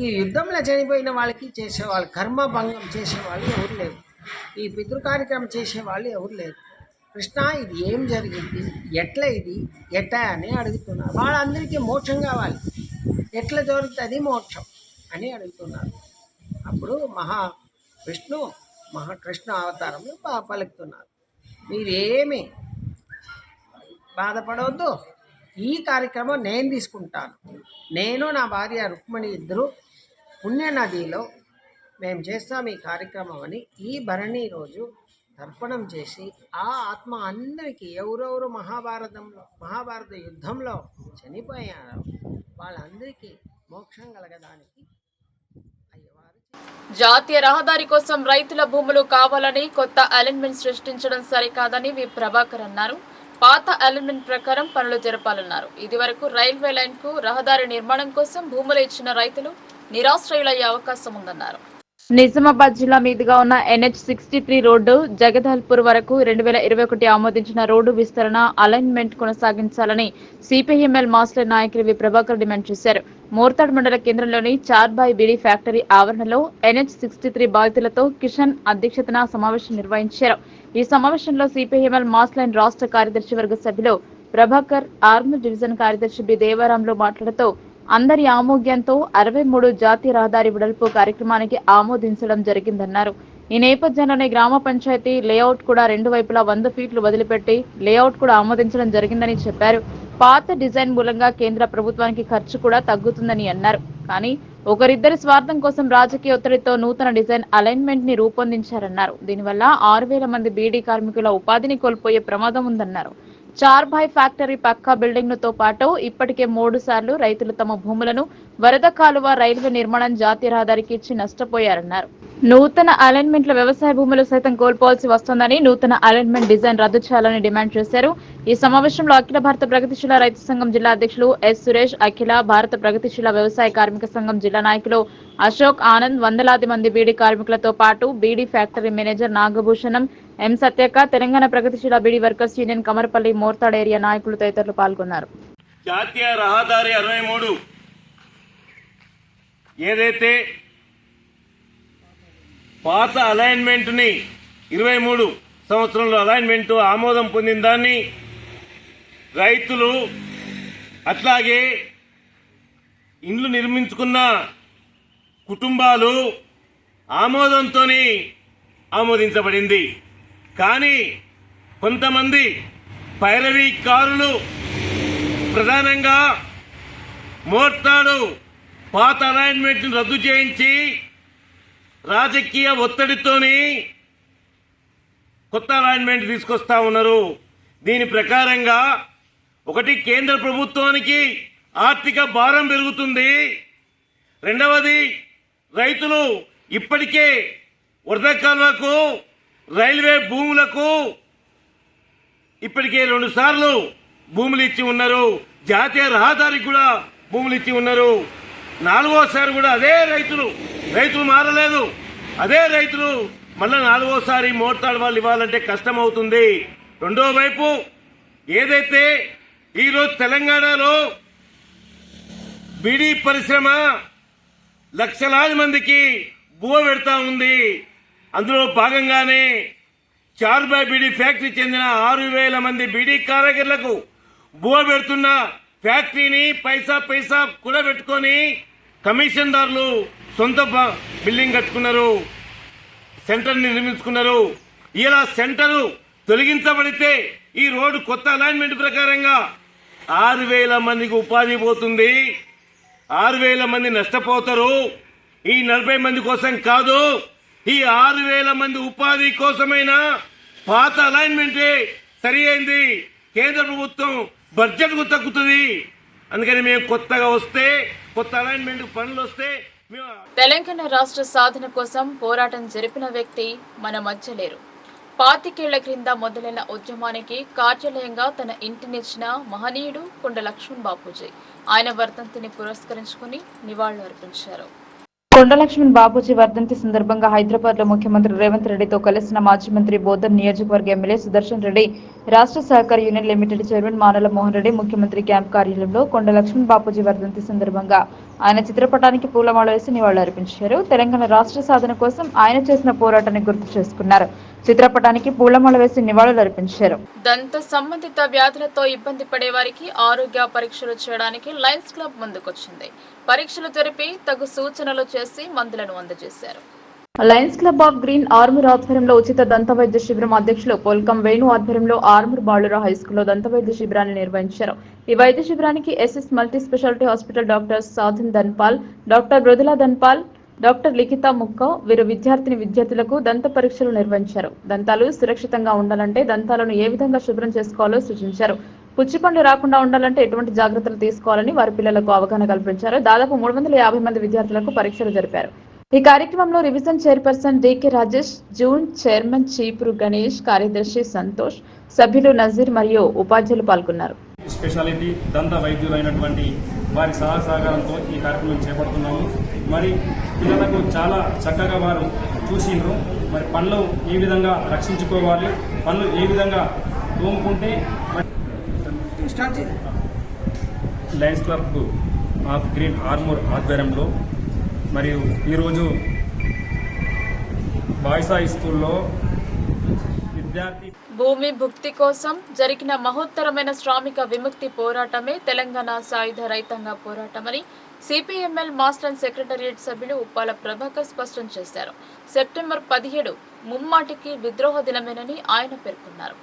ఈ యుద్ధంలో చనిపోయిన వాళ్ళకి చేసేవాళ్ళు, కర్మభంగం చేసేవాళ్ళు ఎవరు లేరు. ఈ పితృ కార్యక్రమం చేసేవాళ్ళు ఎవరు లేరు. కృష్ణ ఇది ఏం జరిగింది, ఎట్లా అని అడుగుతున్నారు. వాళ్ళందరికీ మోక్షం కావాలి, ఎట్లా దొరుకుతుంది మోక్షం అని అడుగుతున్నారు. అప్పుడు మహాకృష్ణ అవతారంలో పలుకుతున్నారు, మీరేమి బాధపడవద్దు, ఈ కార్యక్రమం నేను తీసుకుంటాను. నేను నా భార్య రుక్మిణి ఇద్దరు పుణ్యనదిలో మేము చేస్తాం ఈ కార్యక్రమం అని ఈ భరణి రోజు తర్పణం చేసి ఆ ఆత్మ అందరికీ ఎవరెవరు మహాభారత యుద్ధంలో చనిపోయారో వాళ్ళందరికీ మోక్షం కలగడానికి అయ్యవారు. జాతీయ రహదారి కోసం రైతుల భూములు కావాలని కొత్త అలైన్మెంట్ సృష్టించడం సరికాదని వి ప్రభాకర్ అన్నారు. పాత అలైన్మెంట్ ప్రకారం పనులు జరపాలన్నారు. ఇదివరకు రైల్వే లైన్ కు రహదారి నిర్మాణం కోసం భూములు ఇచ్చిన రైతులు నిరాశ్రయులయ్యే అవకాశం ఉందన్నారు. నిజామాబాద్ జిల్లా మీదుగా ఉన్న NH63 రోడ్డు జగదల్పూర్ వరకు 2021 ఆమోదించిన రోడ్డు విస్తరణ అలైన్మెంట్ కొనసాగించాలని సిపిఎంఎల్ మాస్టర్ నాయకులు వి ప్రభాకర్ డిమాండ్ చేశారు. మోర్తాడ్ మండల కేంద్రంలోని చార్బాయ్ బీడీ ఫ్యాక్టరీ ఆవరణలో NH63 బాధితులతో కిషన్ అధ్యక్షతన సమావేశం నిర్వహించారు. ఈ సమావేశంలో సిపిఎంఎల్ మాస్ లైన్ రాష్ట్ర కార్యదర్శి వర్గ సభ్యులు ప్రభాకర్, ఆర్మూర్ డివిజన్ కార్యదర్శి బి దేవారాంలు మాట్లాడుతూ అందరి ఆమోద్యంతో 63 జాతీయ రహదారి వెడల్పు కార్యక్రమానికి ఆమోదించడం జరిగిందన్నారు. ఈ నేపథ్యంలోనే గ్రామ పంచాయతీ లేఅవుట్ కూడా 2 వైపులా 100 ఫీట్లు వదిలిపెట్టి లేఅవుట్ కూడా ఆమోదించడం జరిగిందని చెప్పారు. పాత డిజైన్ మూలంగా కేంద్ర ప్రభుత్వానికి ఖర్చు కూడా తగ్గుతుందని అన్నారు. కానీ ఒకరిద్దరి స్వార్థం కోసం రాజకీయ ఒత్తిడితో నూతన డిజైన్ అలైన్మెంట్ ని రూపొందించారన్నారు. దీనివల్ల 6,000 మంది బీడీ కార్మికుల ఉపాధిని కోల్పోయే ప్రమాదం ఉందన్నారు. చార్భాయ్ ఫ్యాక్టరీ పక్కా బిల్డింగ్ తో పాటు ఇప్పటికే 3 సార్లు రైతులు తమ భూములను వరద కాలువ రైల్వే నిర్మాణం జాతీయ రహదారికి ఇచ్చి నష్టపోయారన్నారు. నూతన అలైన్మెంట్ల వ్యవసాయ భూములు సైతం కోల్పోవాల్సి వస్తోందని, నూతన అలైన్మెంట్ డిజైన్ రద్దు చేయాలని డిమాండ్ చేశారు. ఈ సమావేశంలో అఖిల భారత ప్రగతిశీల రైతు సంఘం జిల్లా అధ్యక్షులు ఎస్ సురేష్, అఖిల భారత ప్రగతిశీల వ్యవసాయ కార్మిక సంఘం జిల్లా నాయకులు అశోక్ ఆనంద్, వందలాది మంది బీడీ కార్మికులతో పాటు beedi factory manager Nagabhushanam, M Satyaka, Telangana Pragatisheela beedi workers union Kammarpally Morthad area నాయకులు తదితరులు పాల్గొన్నారు. జాతీయ రహదారి 63 ఏదైతే పాత అలైన్మెంట్ని 23 సంవత్సరంలో అలైన్మెంట్ ఆమోదం పొందిన దాన్ని రైతులు అట్లాగే ఇండ్లు నిర్మించుకున్న కుటుంబాలు ఆమోదంతో ఆమోదించబడింది. కానీ కొంతమంది పైరవీకారులు ప్రధానంగా మోర్తాడు పాత అలైన్మెంట్ని రద్దు చేయించి రాజకీయ ఒత్తిడితోని కొత్త అలైన్మెంట్ తీసుకొస్తా ఉన్నారు. దీని ప్రకారంగా ఒకటి కేంద్ర ప్రభుత్వానికి ఆర్థిక భారం పెరుగుతుంది. రెండవది రైతులు ఇప్పటికే వరద కాలువకు రైల్వే భూములకు ఇప్పటికే 2 సార్లు భూములు ఇచ్చి ఉన్నారు. జాతీయ రహదారికి కూడా భూములు ఇచ్చి ఉన్నారు. 4వసారి కూడా అదే రైతులు మారలేదు. అదే రైతులు మళ్ళీ 4వసారి మోర్తాడు వాళ్ళు ఇవ్వాలంటే కష్టం అవుతుంది. రెండో వైపు ఏదైతే ఈరోజు తెలంగాణలో బీడీ పరిశ్రమ లక్షలాది మందికి బువ పెడతా ఉంది. అందులో భాగంగానే చార్బాయ్ బీడీ ఫ్యాక్టరీ చెందిన 6,000 మంది బీడీ కార్మికులకు బువ పెడుతున్న ఫ్యాక్టరీని పైసా కూడా పెట్టుకొని కమిషన్దారులు సొంత బిల్డింగ్ కట్టుకున్నారు, సెంటర్ నిర్మించుకున్నారు. ఇలా సెంటరు తొలగించబడితే ఈ రోడ్డు కొత్త అలైన్మెంట్ ప్రకారంగా 6,000 మందికి ఉపాధి పోతుంది. 6,000 మంది నష్టపోతారు. ఈ 40 మంది కోసం కాదు, ఈ 6,000 మంది ఉపాధి కోసమైనా పాత అలైన్మెంటే సరి అయింది. కేంద్ర ప్రభుత్వం బడ్జెట్కు తగ్గుతుంది. అందుకని మేము కొత్త అలైన్మెంట్ పనులు వస్తే తెలంగాణ రాష్ట్ర సాధన కోసం పోరాటం జరిపిన వ్యక్తి మన మధ్య లేరు. 25 ఏళ్ల క్రింద మొదలైన ఉద్యమానికి కార్యాలయంగా తన ఇంటినిచ్చిన మహనీయుడు కొండ లక్ష్మణ్ బాపూజీ. ఆయన వర్ధంతిని పురస్కరించుకుని నివాళులు అర్పించారు. కొండ లక్ష్మణ్ బాపూజీ వర్ధంతి సందర్భంగా హైదరాబాద్ లో ముఖ్యమంత్రి రేవంత్ రెడ్డితో కలిసిన మాజీ మంత్రి బోధన్ నియోజకవర్గ ఎమ్మెల్యే సుదర్శన్ రెడ్డి, రాష్ట్ర సహకార union limited chairman మానల Mohan Reddy ముఖ్యమంత్రి క్యాంప్ కార్యాలయంలో కొండ లక్ష్మణ్ బాపూజీ వర్ధంతి సందర్భంగా ఆయన చిత్రపటానికి పూలమాల వేసి నివాళులు అర్పించారు. తెలంగాణ రాష్ట్ర సాధన కోసం ఆయన చేసిన పోరాటాన్ని గుర్తు చేసుకున్నారు. చిత్రపటానికి పూలమాల వేసి నివాళులు అర్పించారు. దంత సంబంధిత వ్యాధులతో ఇబ్బంది పడే వారికి ఆరోగ్య పరీక్షలు చేయడానికి లయన్స్ క్లబ్ ముందుకొచ్చింది. పరీక్షలు జరిపి తగు సూచనలు చేసి మందులను అందజేశారు. Lions Club of green Armoor ఆధ్వర్యంలో ఉచిత దంత వైద్య శిబిరం అధ్యక్షులు పోల్కం వేణు ఆధ్వర్యంలో ఆర్మూర్ బాలుర హైస్కూల్లో దంత వైద్య శిబిరాన్ని నిర్వహించారు. ఈ వైద్య శిబిరానికి SS multi speciality hospital doctor Sadhan Dhanpal, doctor Mridula Dhanpal, doctor Likhitha Mukka వీరు విద్యార్థులకు దంత పరీక్షలు నిర్వహించారు. దంతాలు సురక్షితంగా ఉండాలంటే దంతాలను ఏ విధంగా శుభ్రం చేసుకోవాలో సూచించారు. పుచ్చిపండ్లు రాకుండా ఉండాలంటే ఎటువంటి జాగ్రత్తలు తీసుకోవాలని వారి పిల్లలకు అవగాహన కల్పించారు. దాదాపు 350 మంది విద్యార్థులకు పరీక్షలు జరిపారు. ఈ కార్యక్రమంలో revision chairperson DK Rajesh, June chairman Cheepuru Ganesh, కార్యదర్శి సంతోష్, సభ్యులు నజీర్ మరియు ఉపాధ్యాయులు పాల్గొన్నారు. స్పెషాలిటీ దంత వైద్యులైనటువంటి వారి సహకారంతో ఈ కార్యక్రమం చేపడుతున్నాము. మరి పిల్లలకు చాలా చక్కగా వారు చూసిండ్రు. మరి పళ్ళు ఏ విధంగా రక్షించుకోవాలి, పళ్ళు ఏ విధంగా తోముకుంటే. Lions Club of green Armoor ఆధ్వర్యంలో మరియు ఈరోజు బాయ్స్ హై స్కూల్లో భూమి భుక్తి కోసం జరిగిన మహోత్తరమైన శ్రామిక విముక్తి పోరాటమే తెలంగాణ సాయుధ రైతాంగ పోరాటమని సిపిఎంఎల్ మాస్టర్ సెక్రటరియట్ సభ్యులు ఉప్పాల ప్రభాకర్ స్పష్టం చేశారు. సెప్టెంబర్ 17 ముమ్మాటికి విద్రోహ దినమేనని ఆయన పేర్కొన్నారు.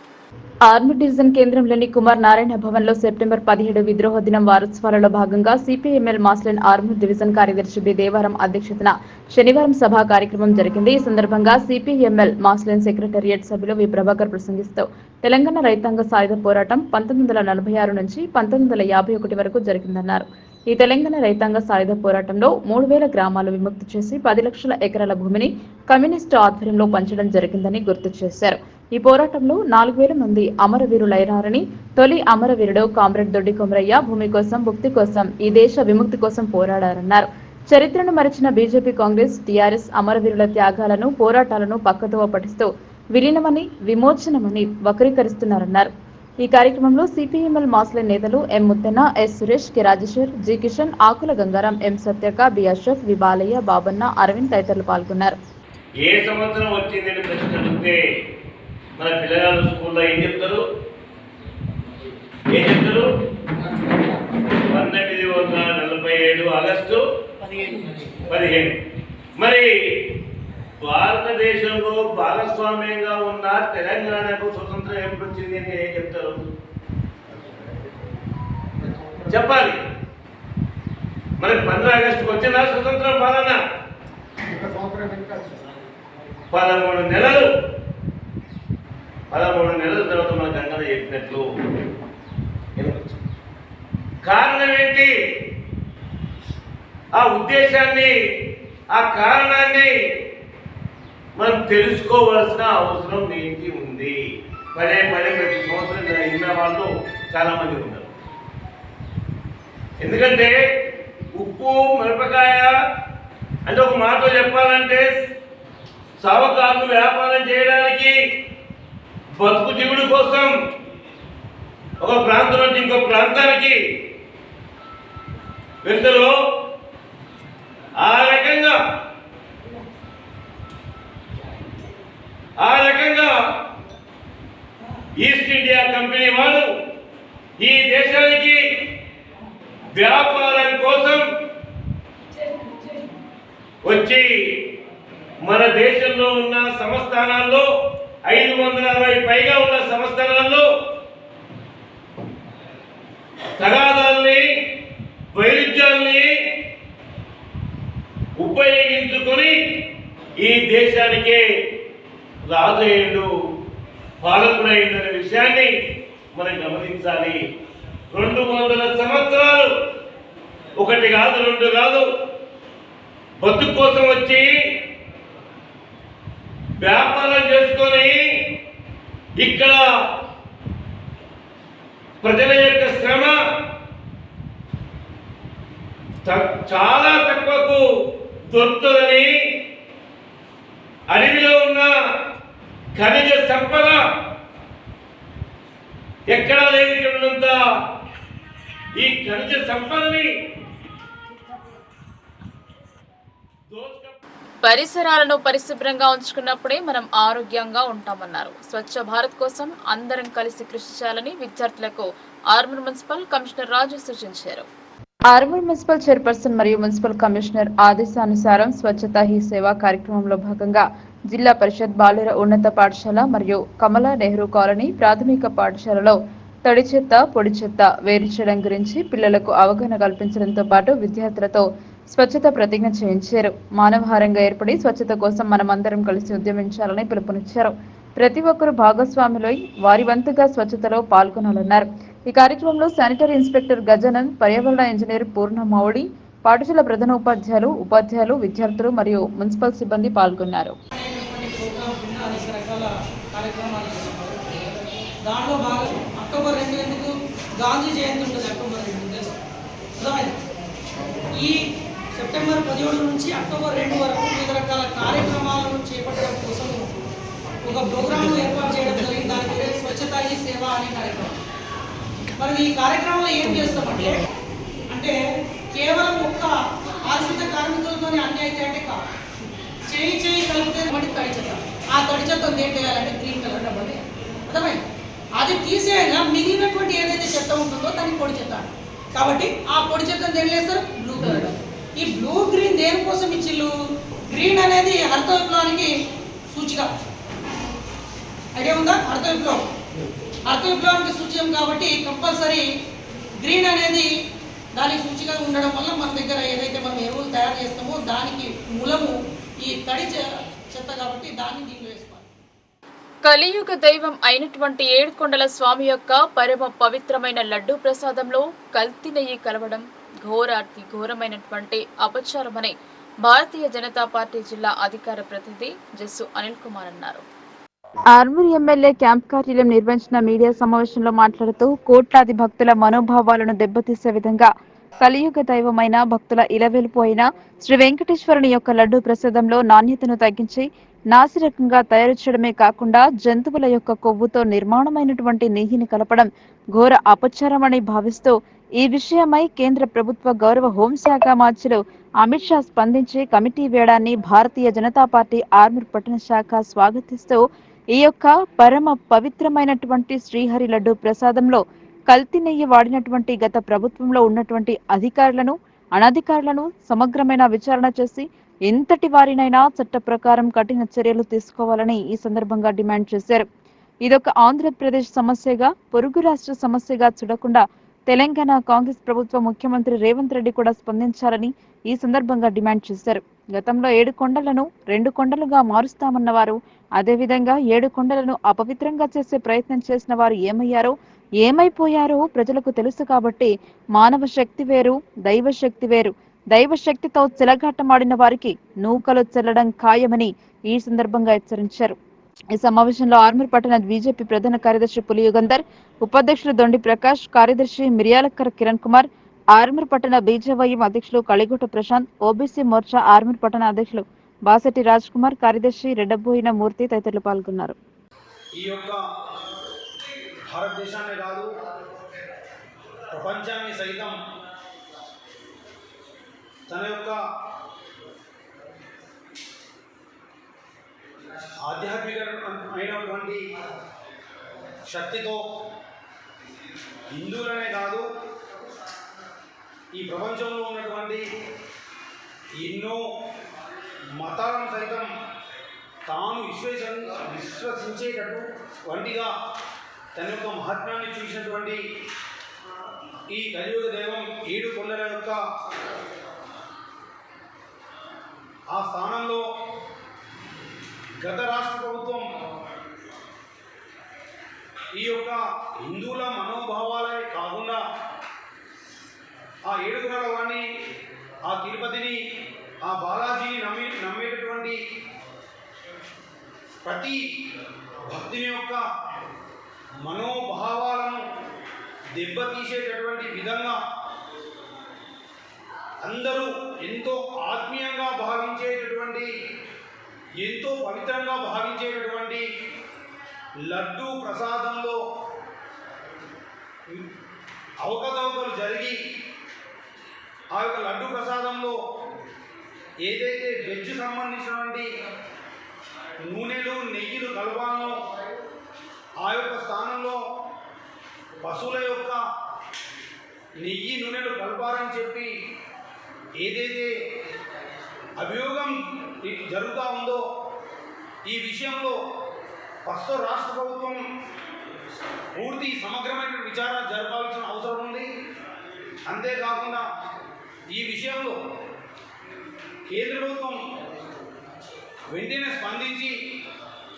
ఆర్మూర్ డివిజన్ కేంద్రంలోని కుమార్ నారాయణ భవన్లో సెప్టెంబర్ 17 విద్రోహ దినం వారోత్సవాలలో భాగంగా సిపిఎంఎల్ మాస్లెన్ ఆర్మూర్ డివిజన్ కార్యదర్శి బి దేవారం అధ్యక్షతన శనివారం సభా కార్యక్రమం జరిగింది. ఈ సందర్భంగా సిపిఎంఎల్ మాస్లెన్ సెక్రటరియట్ సభ్యులు వి ప్రభాకర్ ప్రసంగిస్తూ తెలంగాణ రైతాంగ సాయుధ పోరాటం 1946 నుంచి 1951 వరకు జరిగిందన్నారు. ఈ తెలంగాణ రైతాంగ సాయుధ పోరాటంలో 3000 గ్రామాలు విముక్తి చేసి 10 లక్షల ఎకరాల భూమిని కమ్యూనిస్టు ఆధ్వర్యంలో పంచడం జరిగిందని గుర్తు చేశారు. ఈ పోరాటంలో 4000 మంది అమరవీరులైనారని, తొలి అమరవీరుడు కామ్రేడ్ దొడ్డి కొమరయ్య భూమి కోసం, భుక్తి కోసం, ఈ దేశ విముక్తి కోసం పోరాడారన్నారు. చరిత్రను మరిచిన బీజేపీ, కాంగ్రెస్, టీఆర్ఎస్ అమరవీరుల త్యాగాలను, పోరాటాలను పక్కదోవ పట్టిస్తూ విలీనమని, విమోచనమని వక్రీకరిస్తున్నారన్నారు. ఈ కార్యక్రమంలో సిపిఎంఎల్ మాస్లెన్ నేతలు M Muthenna, S Suresh, K Rajeshwar, G Kishan, Akula Gangaram, M Satyaka, B Ashraf, V Balaiah, Babanna, Arvind తదితరులు పాల్గొన్నారు. ఏ సంవత్సరం వచ్చిందని ప్రశ్న అడిగితే మన పిల్లగాళ్ళు స్కూల్లో ఏం చెప్తారు? 1947 ఆగస్టు 15. మరి భారతదేశంలో భాగస్వామ్యంగా ఉన్న తెలంగాణకు స్వతంత్రం ఎప్పుడు వచ్చింది అని ఏం చెప్తారు? చెప్పాలి. మరి 15 ఆగస్టుకు వచ్చిన స్వతంత్రం పాలన 13 నెలలు తర్వాత మన గంగన చెప్పినట్లు. కారణం ఏంటి? ఆ ఉద్దేశాన్ని, ఆ కారణాన్ని మనం తెలుసుకోవాల్సిన అవసరం దీనికి ఉంది. పదే ప్రతి సంవత్సరం విన్న వాళ్ళు చాలా మంది ఉన్నారు. ఎందుకంటే ఉప్పు మిరపకాయ అంటే ఒక మాట చెప్పాలంటే సావకారులు వ్యాపారం చేయడానికి, బతుకు జీవుడి కోసం ఒక ప్రాంతం నుంచి ఇంకో ప్రాంతానికి వెళ్తారో ఆ రకంగా ఈస్ట్ ఇండియా కంపెనీ వాడు ఈ దేశానికి వ్యాపారం కోసం వచ్చి మన దేశంలో ఉన్న సంస్థానాల్లో 560 పైగా ఉన్న సంస్థానాల్లో తగాదాల్ని, వైరుధ్యాల్ని ఉపయోగించుకొని ఈ దేశానికే రాజయ్యుడు, పాలకుడైన విషయాన్ని మనం గమనించాలి. 200 సంవత్సరాలు, 1 కాదు 2 కాదు, బతుకు కోసం వచ్చి వ్యాపారం చేసుకొని ఇక్కడ ప్రజల యొక్క శ్రమ చాలా తక్కువకు దొరుకుతుందని, అడవిలో ఉన్న ఖనిజ సంపద ఎక్కడా లేదు. ఇక్కడ ఉన్నంత ఈ ఖనిజ సంపదని పరిసరాలను పరిశుభ్రంగా ఉంచుకున్నప్పుడే మనం ఆరోగ్యంగా ఉంటామన్నారు. స్వచ్ఛ భారత్ కోసం అందరం కలిసి కృషి చేయాలని విద్యార్థులకు ఆర్మూర్ మున్సిపల్ కమిషనర్ రాజు సూచించారు. ఆర్మూర్ మున్సిపల్ చైర్పర్సన్ మరియు మున్సిపల్ కమిషనర్ ఆదేశానుసారం స్వచ్ఛతా హీ సేవా కార్యక్రమంలో భాగంగా జిల్లా పరిషత్ బాలుర ఉన్నత పాఠశాల మరియు కమలా నెహ్రూ కాలనీ ప్రాథమిక పాఠశాలలో తడి చెత్త, పొడి చెత్త వేరు చేయడం గురించి పిల్లలకు అవగాహన కల్పించడంతో పాటు విద్యార్థులతో స్వచ్ఛత ప్రతిజ్ఞ చేయించారు. మానవహారంగా ఏర్పడి స్వచ్ఛత కోసం మనమందరం కలిసి ఉద్యమించాలని పిలుపునిచ్చారు. ప్రతి ఒక్కరూ భాగస్వాములై వారి వంతుగా స్వచ్ఛతలో పాల్గొనాలన్నారు. ఈ కార్యక్రమంలో శానిటరీ ఇన్స్పెక్టర్ గజానన్, పర్యావరణ ఇంజనీర్ పూర్ణమౌళి, పాఠశాల ప్రధాన ఉపాధ్యాయులు, విద్యార్థులు మరియు మున్సిపల్ సిబ్బంది పాల్గొన్నారు. దాంట్లో భాగం అక్టోబర్ 2 ఎందుకు గాంధీ జయంతి ఉంటుంది. అక్టోబర్ 2 ఈ సెప్టెంబర్ 17 నుంచి అక్టోబర్ 2 వరకు వివిధ రకాల కార్యక్రమాలను చేపట్టడం కోసం ఒక ప్రోగ్రామ్ ఏర్పాటు చేయడం జరిగింది. దాని పేరు స్వచ్ఛతా హీ సేవ అనే కార్యక్రమం. మరి ఈ కార్యక్రమంలో ఏం చేస్తామంటే కేవలం ఒక్క ఆశ్రిత కార్మికులతోనే అన్ని అయితే అంటే కాదు, చేయి కలిపితే మళ్ళీ తడి చెత్త. ఆ తడి చెత్త ఏం చేయాలంటే గ్రీన్ కలర్ డబ్బని అర్థమైంది. అది తీసేయగా మిగిలినటువంటి ఏదైతే చెత్త ఉంటుందో దాన్ని పొడి చెత్త. కాబట్టి ఆ పొడి చెత్తను తెలియజేస్తారు బ్లూ దొరుకుతుందట. ఈ బ్లూ గ్రీన్ దేనికోసం ఇచ్చిళ్ళు? గ్రీన్ అనేది హరిత విప్లవానికి సూచిక. ఐడియా ఉందా? హరిత విప్లవానికి సూచకం కాబట్టి కంపల్సరీ గ్రీన్ అనేది దానికి సూచిక ఉండడం వల్ల మన దగ్గర ఏదైతే మనం ఎరువులు తయారు చేస్తామో దానికి మూలము ఈ తడి చెత్త కాబట్టి దాన్ని దీంట్లో వేసుకోవాలి. కలియుగ దైవం అయినటువంటి ఏడుకొండల స్వామి యొక్క పరమ పవిత్రమైన లడ్డూ ప్రసాదంలో కల్తీ నెయ్యి కలవడం ఘోరమైనటువంటి అపచారమని భారతీయ జనతా పార్టీ జిల్లా అధికార ప్రతినిధి జస్సు అనిల్ కుమార్ అన్నారు. ఆర్మూర్ ఎమ్మెల్యే క్యాంప్ కార్యాలయం నిర్వహించిన మీడియా సమావేశంలో మాట్లాడుతూ కోట్లాది భక్తుల మనోభావాలను దెబ్బతీసే విధంగా కలియుగ దైవమైన భక్తుల ఇలవెలుపు అయిన శ్రీ వెంకటేశ్వరుని యొక్క లడ్డూ ప్రసాదంలో నాణ్యతను తగ్గించి నాసిరకంగా తయారు చేయడమే కాకుండా జంతువుల యొక్క కొవ్వుతో నిర్మాణమైనటువంటి నెయ్యిని కలపడం ఘోర అపచారమని భావిస్తూ ఈ విషయమై కేంద్ర ప్రభుత్వ గౌరవ హోంశాఖ మంత్రులు అమిత్ షా స్పందించి కమిటీ వేయడాన్ని భారతీయ జనతా పార్టీ ఆర్మూర్ పట్టణ శాఖ స్వాగతిస్తూ ఈ యొక్క పరమ పవిత్రమైనటువంటి శ్రీహరి లడ్డూ ప్రసాదంలో కల్తీ నెయ్యి వాడినటువంటి గత ప్రభుత్వంలో ఉన్నటువంటి అధికారులను అనధికారులను సమగ్రమైన విచారణ చేసి ఎంతటి వారినైనా చట్ట ప్రకారం కఠిన చర్యలు తీసుకోవాలని ఈ సందర్భంగా డిమాండ్ చేశారు. ఇదొక ఆంధ్రప్రదేశ్ సమస్యగా పొరుగు రాష్ట్ర సమస్యగా చూడకుండా తెలంగాణ కాంగ్రెస్ ప్రభుత్వ ముఖ్యమంత్రి రేవంత్ రెడ్డి కూడా స్పందించాలని ఈ సందర్భంగా డిమాండ్ చేశారు. గతంలో 7 కొండలను 2 కొండలుగా మారుస్తామన్న వారు అదేవిధంగా 7 కొండలను అపవిత్రంగా చేసే ప్రయత్నం చేసిన వారు ఏమైపోయారో ప్రజలకు తెలుసు కాబట్టి మానవ శక్తి వేరు, దైవ శక్తి వేరు. దైవ శక్తితో చెలగాటమాడిన వారికి నూకలు చెల్లడం ఖాయమని ఈ సందర్భంగా హెచ్చరించారు. ఈ సమావేశంలో ఆర్మూర్ పట్టణ బీజేపీ ప్రధాన కార్యదర్శి పులియుగంధర్, ఉపాధ్యక్షులు దొండి ప్రకాష్, కార్యదర్శి మిర్యాలక్కర కిరణ్ కుమార్, ఆర్మూర్ పట్టణ బీజేవైఎం అధ్యక్షులు కలిగుట ప్రశాంత్, ఓబీసీ మోర్చా ఆర్మూర్ పట్టణ అధ్యక్షులు బాసెట్టి రాజ్ కుమార్, కార్యదర్శి రెడ్డబోయిన మూర్తి తదితరులు పాల్గొన్నారు. ఈ యొక్క భారతదేశాన్ని కాదు ప్రపంచాన్ని సైతం తన యొక్క ఆధ్యాత్మికమైనటువంటి శక్తితో హిందువులనే కాదు ఈ ప్రపంచంలో ఉన్నటువంటి ఎన్నో మతాలను సైతం తాను విశ్వసించేటట్టు వంటిగా తన యొక్క మహాత్మ్యాన్ని చూసినటువంటి ఈ కలియుగ దైవం 7 కొండల యొక్క ఆ స్థానంలో గత రాష్ట్ర ప్రభుత్వం ఈ యొక్క హిందువుల మనోభావాలే కాకుండా ఆ 7 కొండల వాడిని, ఆ తిరుపతిని, ఆ బాలాజీని నమ్మేటటువంటి ప్రతి భక్తుని యొక్క మనోభావాలను దెబ్బతీసేటటువంటి విధంగా అందరూ ఎంతో ఆత్మీయంగా భావించేటటువంటి, ఎంతో పవిత్రంగా భావించేటటువంటి లడ్డూ ప్రసాదంలో అవకతవకలు జరిగి ఆ యొక్క లడ్డూ ప్రసాదంలో ఏదైతే వెజ్ సంబంధించినటువంటి నూనెలు నెయ్యిలు కలపాలనో ఆ యొక్క స్థానంలో పశువుల యొక్క నెయ్యి నూనెలు కలపాలని చెప్పి ఏదైతే అభియోగం జరుగుతూ ఉందో ఈ విషయంలో ప్రస్తుత రాష్ట్ర ప్రభుత్వం పూర్తి సమగ్రమైన విచారణ జరపాల్సిన అవసరం ఉంది. అంతేకాకుండా ఈ విషయంలో కేంద్ర ప్రభుత్వం వెంటనే స్పందించి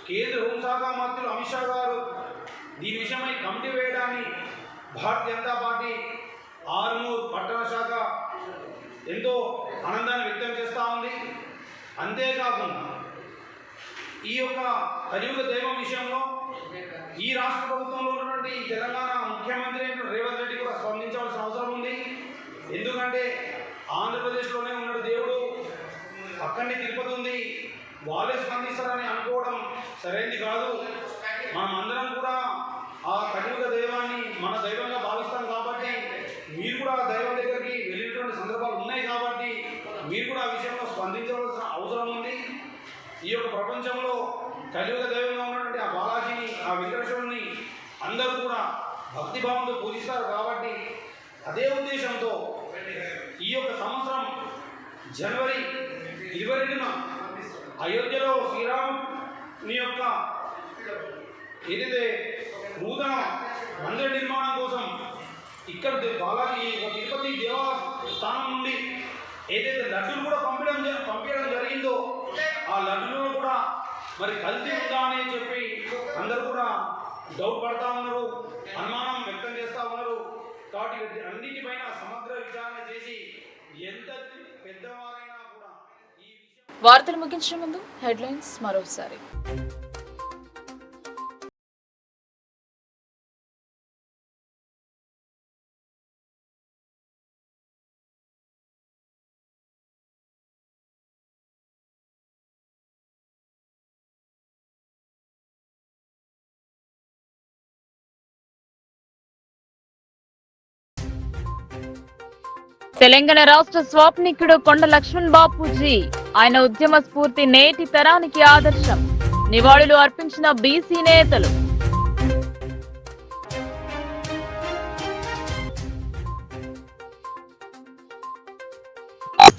కేంద్ర హోంశాఖ మంత్రులు అమిత్ షా గారు దీని విషయమై కమిటీ వేయడాన్ని భారతీయ జనతా పార్టీ ఆర్మూర్ పట్టణ శాఖ ఎంతో ఆనందాన్ని వ్యక్తం చేస్తూ ఉంది. అంతేకాకుండా ఈ యొక్క కలియుగ దైవం విషయంలో ఈ రాష్ట్ర ప్రభుత్వంలో ఉన్నటువంటి తెలంగాణ ముఖ్యమంత్రి రేవంత్ రెడ్డి కూడా స్పందించాల్సిన అవసరం ఉంది. ఎందుకంటే ఆంధ్రప్రదేశ్లోనే ఉన్నాడు దేవుడు, అక్కడిని తిరుపతి ఉంది, వాళ్ళే స్పందిస్తారని అనుకోవడం సరైనది కాదు. మనం అందరం కూడా ఆ కలియుగ దైవాన్ని మన దైవంగా భావిస్తాం కాబట్టి మీరు కూడా దైవం దగ్గరికి వెళ్ళినటువంటి సందర్భాలు ఉన్నాయి కాబట్టి మీరు కూడా ఆ విషయంలో స్పందించవలసిన అవసరం ఉంది. ఈ యొక్క ప్రపంచంలో కలియుగ దైవంగా ఉన్నటువంటి ఆ బాలాజీని, ఆ వెంకటేశ్వరుని అందరూ కూడా భక్తిభావంతో పూజిస్తారు కాబట్టి అదే ఉద్దేశంతో ఈ యొక్క సంవత్సరం జనవరి 22న అయోధ్యలో శ్రీరాముని యొక్క ఏదైతే నూతన మందిర నిర్మాణం కోసం ఇక్కడ బాలాజీ తిరుపతి దేవస్థానం నుండి ఏదైతే లడ్డూలు కూడా పంపించడం జరిగిందో ఆ లడ్డూలు కూడా మరి కల్తీ ఉందా అని చెప్పి అందరూ కూడా డౌట్ పడతా ఉన్నారు, అనుమానం వ్యక్తం చేస్తూ ఉన్నారు. కాబట్టి అన్నిటిపైన సమగ్ర విచారణ చేసి ఎంత పెద్దవారైనా కూడా ఈ విషయం. వార్తలు ముగించే ముందు హెడ్లైన్స్ మరోసారి. తెలంగాణ రాష్ట్ర స్వాప్నికుడు కొండ లక్ష్మణ్ బాపూజీ. ఆయన ఉద్యమ స్ఫూర్తి నేటి తరానికి ఆదర్శం. నివాళులు అర్పించిన బీసీ నేతలు.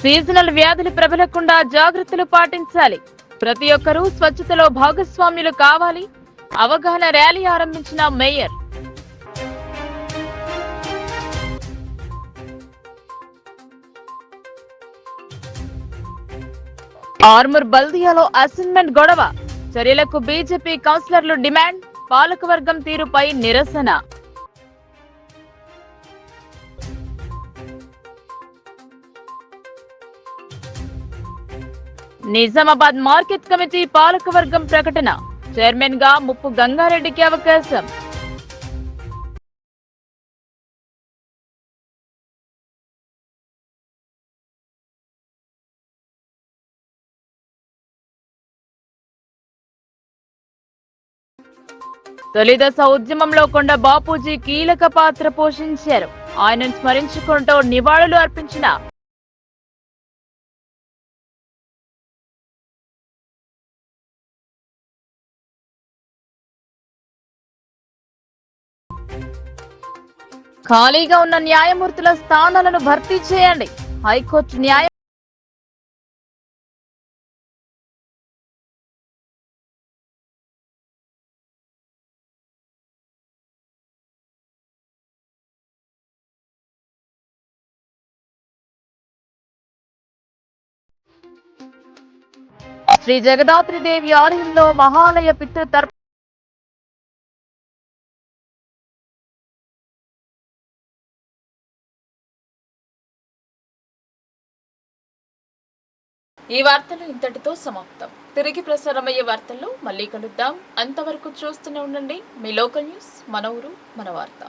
సీజనల్ వ్యాధులు ప్రబలకుండా జాగ్రత్తలు పాటించాలి. ప్రతి ఒక్కరూ స్వచ్ఛతలో భాగస్వామ్యులు కావాలి. అవగాహన ర్యాలీ ఆరంభించిన మేయర్. ఆర్మూర్ బల్దియాలో అసైన్మెంట్ గొడవ. చర్యలకు బీజేపీ కౌన్సిలర్లు డిమాండ్. పాలకవర్గం తీరుపై నిరసన. నిజామాబాద్ మార్కెట్ కమిటీ పాలకవర్గం ప్రకటన. చైర్మన్ గా ముప్పు గంగారెడ్డికి అవకాశం. తొలిదశ ఉద్యమంలో కొండ బాపూజీ కీలక పాత్ర పోషించారు. ఆయనను స్మరించుకుంటూ నివాళులు అర్పించిన ఖాళీగా ఉన్న న్యాయమూర్తుల స్థానాలను భర్తీ చేయండి. హైకోర్టు న్యాయ శ్రీ జగదాత్రిదేవి ఆలయంలో మహాలయ పితృతర్ప ఈ వార్తలు ఇంతటితో సమాప్తం. తిరిగి ప్రసారమయ్యే వార్తల్లో మళ్ళీ కలుద్దాం. అంతవరకు చూస్తూనే ఉండండి మీ లోకల్ న్యూస్, మన ఊరు మన వార్త.